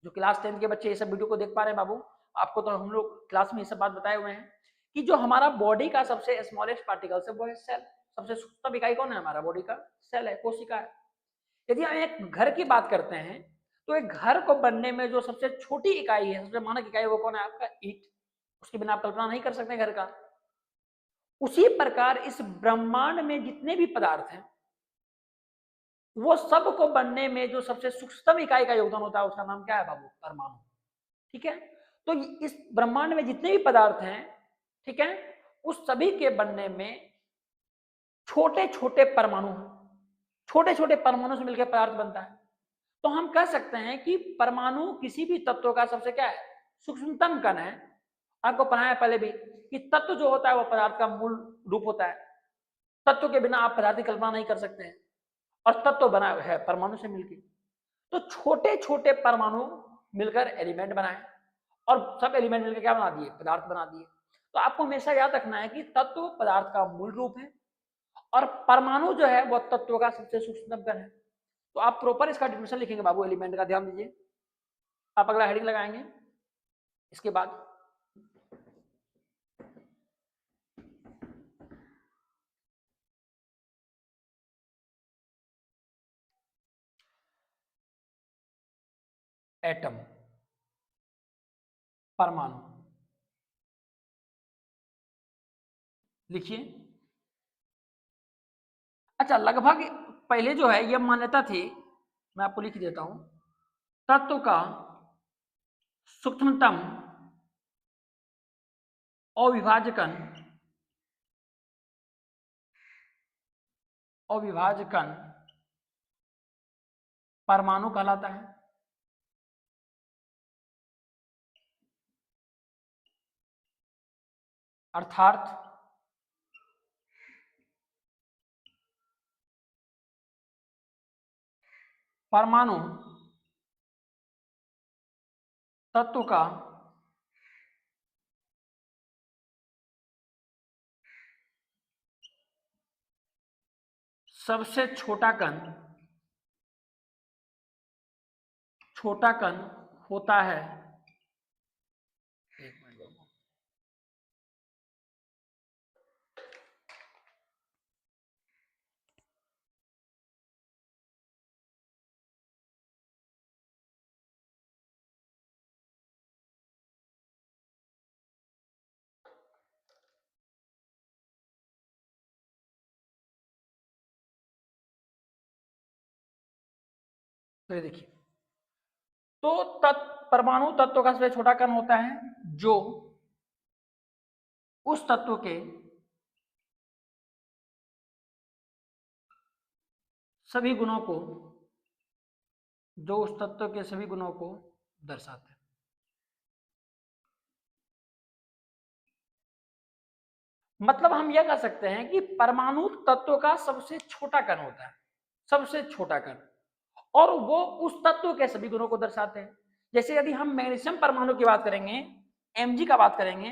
जो क्लास 10 के बच्चे ये सब वीडियो को देख पा रहे हैं बाबू, आपको तो हम लोग क्लास में ये सब बात बताए हुए हैं कि जो हमारा बॉडी का सबसे स्मॉलेस्ट पार्टिकल्स है वो है सेल। सबसे सूक्ष्म इकाई कौन है, हमारा बॉडी का सेल है, कोशिका है। यदि हम एक घर की बात करते हैं तो एक घर को बनने में जो सबसे छोटी इकाई है, सबसे मानक इकाई, वो कौन है, आपका ईंट। उसके बिना आप कल्पना नहीं कर सकते घर का। उसी प्रकार इस ब्रह्मांड में जितने भी पदार्थ हैं वो सब को बनने में जो सबसे सूक्ष्मतम इकाई का योगदान होता है उसका नाम क्या है बाबू? परमाणु। ठीक है, तो इस ब्रह्मांड में जितने भी पदार्थ हैं, ठीक है, उस सभी के बनने में छोटे छोटे परमाणु, छोटे छोटे परमाणु से मिलकर पदार्थ बनता है। तो हम कह सकते हैं कि परमाणु किसी भी तत्व का सबसे क्या है? सूक्ष्मतम कण है। आपको पढ़ाया पहले भी कि तत्व जो होता है वो पदार्थ का मूल रूप होता है। तत्व के बिना आप पदार्थ की कल्पना नहीं कर सकते हैं, और तत्व बना है परमाणु से मिलकर। तो छोटे छोटे परमाणु मिलकर एलिमेंट बनाए, और सब एलिमेंट मिलकर क्या बना दिए? पदार्थ बना दिए। तो आपको हमेशा याद रखना है कि तत्व पदार्थ का मूल रूप है, और परमाणु जो है वह तत्व का सबसे सूक्ष्मतम कण है। तो आप प्रॉपर इसका डिफिनेशन लिखेंगे बाबू, एलिमेंट का ध्यान दीजिए। आप अगला हेडिंग लगाएंगे इसके बाद। एटम, परमाणु लिखिए। अच्छा, लगभग पहले जो है यह मान्यता थी, मैं आपको लिख देता हूं, तत्व का सूक्ष्मतम अविभाज्य कण, अविभाज्य कण परमाणु कहलाता है। अर्थात परमाणु तत्व का सबसे छोटा कण होता है। एक मिनट बाबू। तो ये देखिए, तो परमाणु तत्व का सबसे छोटा कण होता है जो उस तत्व के सभी गुणों को, जो उस तत्व के सभी गुणों को दर्शाते हैं। मतलब हम यह कह सकते हैं कि परमाणु तत्व का सबसे छोटा कण होता है, सबसे छोटा कण, और वो उस तत्व के सभी गुणों को दर्शाते हैं। जैसे यदि हम मैग्नीशियम परमाणु की बात करेंगे, Mg का बात करेंगे,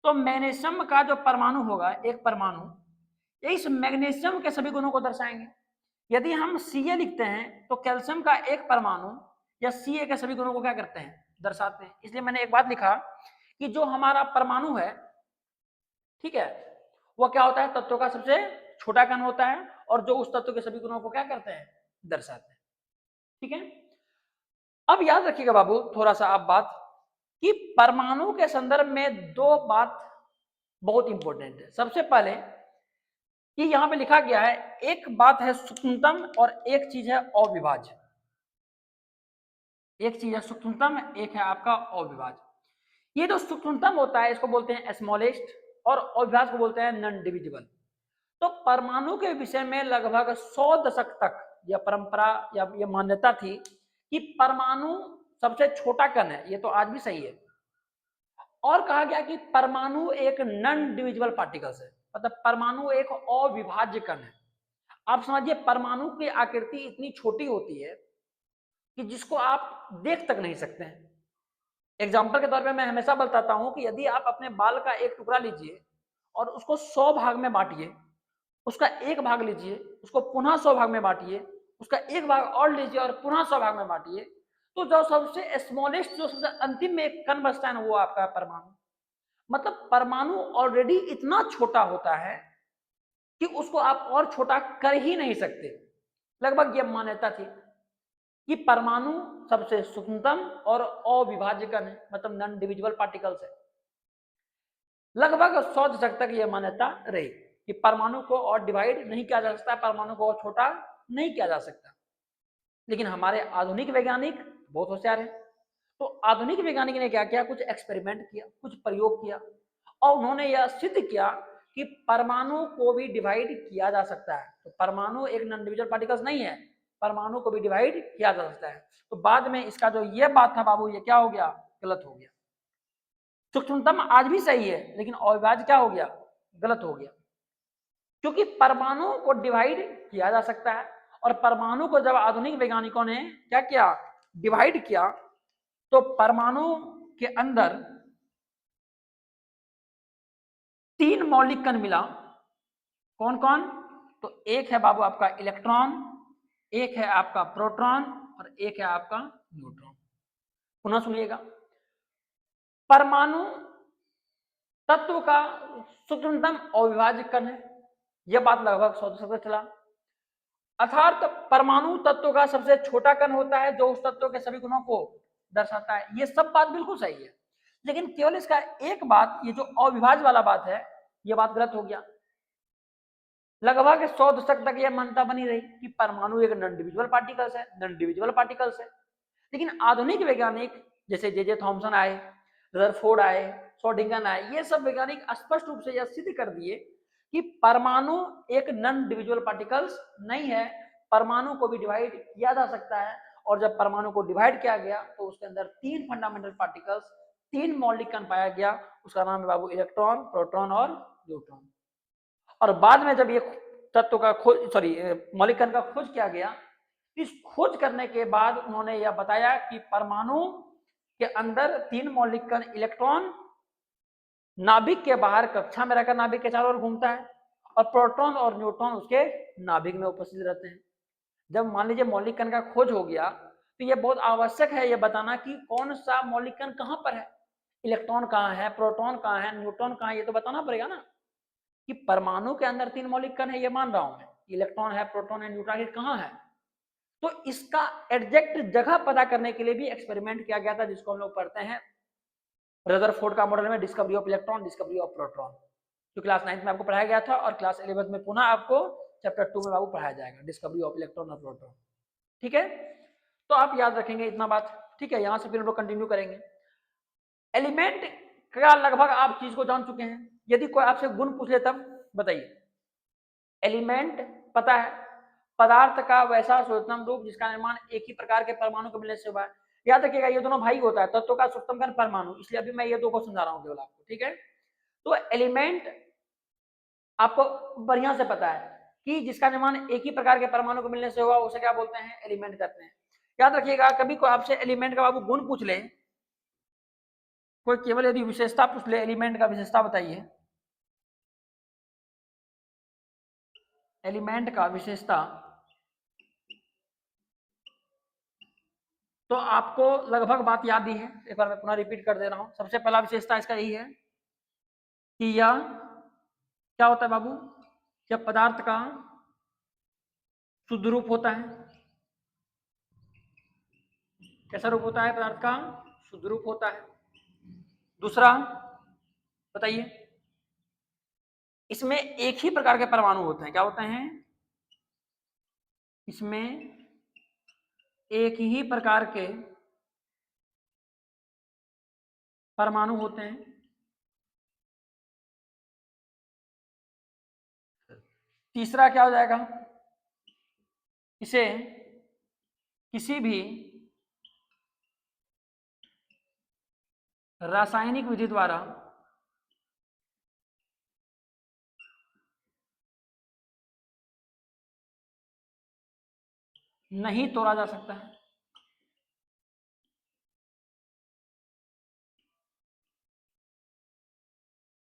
तो मैग्नीशियम का जो परमाणु होगा, एक परमाणु, इस मैग्नीशियम के सभी गुणों को दर्शाएंगे। यदि हम Ca लिखते हैं तो कैल्शियम का एक परमाणु या Ca के सभी गुणों को क्या करते हैं? दर्शाते हैं। इसलिए मैंने एक बात लिखा कि जो हमारा परमाणु है, ठीक है, वो क्या होता है? तत्व का सबसे छोटा कण होता है, और जो उस तत्व के सभी गुणों को क्या करते हैं? दर्शाते हैं। ठीक है, अब याद रखिएगा बाबू थोड़ा सा आप बात, कि परमाणु के संदर्भ में दो बात बहुत इंपॉर्टेंट है। सबसे पहले कि यहां पे लिखा गया है, एक बात है सूक्ष्मतम और एक चीज है अविभाज्य। एक चीज है सूक्ष्मतम, एक है आपका अविभाज्य। ये जो सूक्ष्मतम होता है इसको बोलते हैं स्मॉलेस्ट, और अविभाज्य को बोलते हैं नॉन डिविजिबल। तो परमाणु के विषय में लगभग 100 दशक तक यह परंपरा या यह मान्यता थी कि परमाणु सबसे छोटा कण है। ये तो आज भी सही है। और कहा गया कि परमाणु एक नॉन डिविजिबल पार्टिकल्स है, मतलब परमाणु एक अविभाज्य कण है। आप समझिए, परमाणु की आकृति इतनी छोटी होती है कि जिसको आप देख तक नहीं सकते हैं। एग्जाम्पल के तौर पे मैं हमेशा बताता हूं कि यदि आप अपने बाल का एक टुकड़ा लीजिए और उसको 100 भाग में बांटिए, उसका एक भाग लीजिए, उसको पुनः 100 भाग में बांटिए, उसका एक भाग और लीजिए और पुनः 100 भाग में बांटिए, तो जो सबसे स्मॉलेस्ट, जो सबसे अंतिम में एक कण बचता है ना, वो आपका परमाणु। मतलब परमाणु ऑलरेडी इतना छोटा होता है कि उसको आप और छोटा कर ही नहीं सकते। लगभग यह मान्यता थी कि परमाणु सबसे सूक्ष्मतम और अविभाज्य कण है, मतलब नॉन डिविजिबल पार्टिकल्स है। लगभग 100 दशक तक यह मान्यता रही कि परमाणु को और डिवाइड नहीं किया जा सकता, परमाणु को और छोटा नहीं किया जा सकता। लेकिन हमारे आधुनिक वैज्ञानिक बहुत होशियार है, तो आधुनिक वैज्ञानिक ने क्या किया, कुछ एक्सपेरिमेंट किया, कुछ प्रयोग किया और उन्होंने यह सिद्ध किया कि परमाणु को भी डिवाइड किया जा सकता है। तो परमाणु एक नॉन डिविजिबल पार्टिकल्स नहीं है, परमाणु को भी डिवाइड किया जा सकता है। तो बाद में इसका जो ये बात था बाबू, ये क्या हो गया, गलत हो गया। सूक्ष्मतम आज भी सही है, लेकिन अविभाज्य क्या हो गया, गलत हो गया। क्योंकि परमाणु को डिवाइड किया जा सकता है, और परमाणु को जब आधुनिक वैज्ञानिकों ने क्या किया, डिवाइड किया, तो परमाणु के अंदर 3 मौलिक कण मिला। कौन कौन? तो एक है बाबू आपका इलेक्ट्रॉन, एक है आपका प्रोटॉन और एक है आपका न्यूट्रॉन। पुनः सुनिएगा, परमाणु तत्व का सूक्ष्मतम अविभाज्य कण है, यह बात लगभग 100 दशक तक चला। अर्थात परमाणु तत्व का सबसे छोटा कण होता है जो उस तत्व के सभी गुणों को दर्शाता है। ये सब बात बिल्कुल सही है, लेकिन केवल इसका एक बात, ये जो अविभाज्य वाला बात है, ये बात गलत हो गया। लगभग 100 दशक तक यह मान्यता बनी रही कि परमाणु एक नॉन डिविजिबल पार्टिकल्स है, नॉन डिविजिबल पार्टिकल्स है। लेकिन आधुनिक वैज्ञानिक जैसे जे थॉमसन आए, रदरफोर्ड आए, श्रोडिंगर आए, ये सब वैज्ञानिक स्पष्ट रूप से यह सिद्ध कर दिए कि परमाणु एक नॉन डिविजिबल पार्टिकल्स नहीं है, परमाणु को भी डिवाइड किया जा सकता है। और जब परमाणु को डिवाइड किया गया तो उसके अंदर 3 फंडामेंटल पार्टिकल्स, 3 मौलिक कण पाया गया। उसका नाम है बाबू इलेक्ट्रॉन, प्रोटॉन और न्यूट्रॉन। और बाद में जब ये तत्व का खोज, मौलिक कण का खोज किया गया, इस खोज करने के बाद उन्होंने यह बताया कि परमाणु के अंदर 3 मौलिक कण, इलेक्ट्रॉन नाभिक के बाहर कक्षा में रहकर नाभिक के चारों ओर घूमता है, और प्रोटॉन और न्यूट्रॉन उसके नाभिक में उपस्थित रहते हैं। जब मान लीजिए मौलिक कण का खोज हो गया, तो यह बहुत आवश्यक है यह बताना कि कौन सा मौलिक कण कहां पर है, इलेक्ट्रॉन कहां है, प्रोटॉन कहां है, न्यूट्रॉन कहां है, ये तो बताना पड़ेगा ना। कि परमाणु के अंदर 3 मौलिक कण है, ये मान रहा हूं मैं, इलेक्ट्रॉन है, प्रोटॉन है, न्यूट्रॉन है, कहां है। तो इसका एग्जैक्ट जगह पता करने के लिए भी एक्सपेरिमेंट किया गया था, जिसको हम लोग पढ़ते हैं रदरफोर्ड का मॉडल में, discovery of electron, discovery of proton, जो क्लास 9 में आपको पढ़ाया गया था, और क्लास 11 में पुनः आपको चैप्टर 2 में बाबू पढ़ाया जाएगा, डिस्कवरी ऑफ इलेक्ट्रॉन और प्रोटॉन। ठीक है, तो आप याद रखेंगे इतना बात। ठीक है, यहां से फिर हम लोग कंटिन्यू करेंगे। एलिमेंट का लगभग आप चीज को जान चुके हैं। यदि कोई आपसे गुण पूछ ले तब बताइए। एलिमेंट पता है, पदार्थ का वैसा सूक्ष्मतम रूप जिसका निर्माण एक ही प्रकार के परमाणु के मिलने से हुआ है। याद रखिएगा, ये दोनों भाई होता है, तत्व का सूक्ष्मतम कण परमाणु, इसलिए अभी मैं ये दो को समझा रहा हूँ केवल आपको। ठीक है, तो एलिमेंट आपको बढ़िया से पता है कि जिसका निर्माण एक ही प्रकार के परमाणु को मिलने से हुआ, उसे क्या बोलते हैं, एलिमेंट कहते हैं। याद रखिएगा, कभी कोई आपसे एलिमेंट का बाबू गुण पूछ ले, कोई केवल यदि विशेषता पूछ ले, एलिमेंट का विशेषता बताइए, एलिमेंट का विशेषता, तो आपको लगभग बात याद ही है। एक बार मैं पुनः रिपीट कर दे रहा हूं। सबसे पहला विशेषता इसका यही है कि यह क्या होता है बाबू, जब पदार्थ का शुद्ध रूप होता है। कैसा रूप होता है पदार्थ का, शुद्ध रूप होता है। दूसरा बताइए, इसमें एक ही प्रकार के परमाणु होते हैं। क्या होते हैं, इसमें एक ही प्रकार के परमाणु होते हैं। तीसरा क्या हो जाएगा, इसे किसी भी रासायनिक विधि द्वारा नहीं तोड़ा जा सकता है।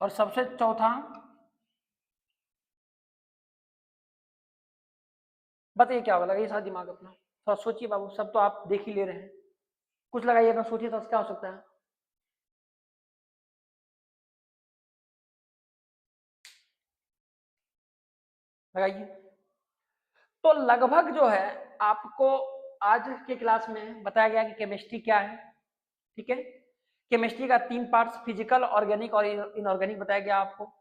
और सबसे चौथा बताइए क्या होगा, लगाइए सारा दिमाग अपना, थोड़ा सोचिए बाबू, सब तो आप देख ही ले रहे हैं, कुछ लगाइए अपना, सोचिए तो क्या हो सकता है। लगाइए। तो लगभग जो है आपको आज के क्लास में बताया गया कि केमिस्ट्री क्या है। ठीक है, केमिस्ट्री का 3 पार्ट्स, फिजिकल, ऑर्गेनिक और इनऑर्गेनिक बताया गया आपको।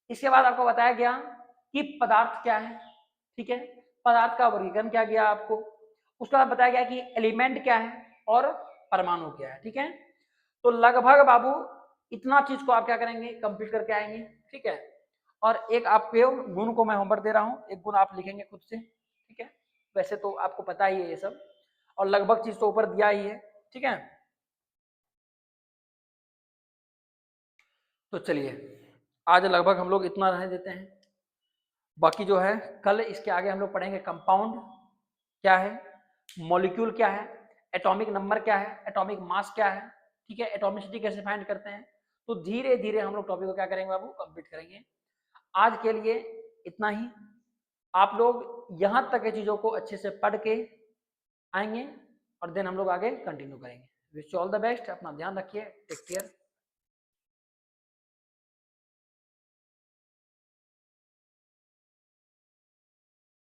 इसके बाद आपको बताया गया कि पदार्थ क्या है, ठीक है, पदार्थ का वर्गीकरण क्या गया आपको। उसके बाद बताया गया कि एलिमेंट क्या है और परमाणु क्या है, ठीक है। तो लगभग बाबू इतना चीज को आप क्या करेंगे, कंप्लीट करके आएंगे, ठीक है। और एक आपके गुण को मैं होमवर्क दे रहा हूँ, एक गुण आप लिखेंगे खुद से, ठीक है। वैसे तो आपको पता ही है ये सब, और लगभग चीज तो ऊपर दिया ही है, ठीक है। तो चलिए आज लगभग हम लोग इतना रहने देते हैं। बाकी जो है कल इसके आगे हम लोग पढ़ेंगे कंपाउंड क्या है, मॉलिक्यूल क्या है, एटॉमिक नंबर क्या है, एटॉमिक मास क्या है, ठीक है, एटॉमिसिटी कैसे फाइंड करते हैं। तो धीरे धीरे हम लोग टॉपिक को क्या करेंगे बाबू, कंप्लीट करेंगे। आज के लिए इतना ही। आप लोग यहाँ तक की चीज़ों को अच्छे से पढ़ के आएंगे और देन हम लोग आगे कंटिन्यू करेंगे। Wish you all the best, अपना ध्यान रखिए, टेक केयर।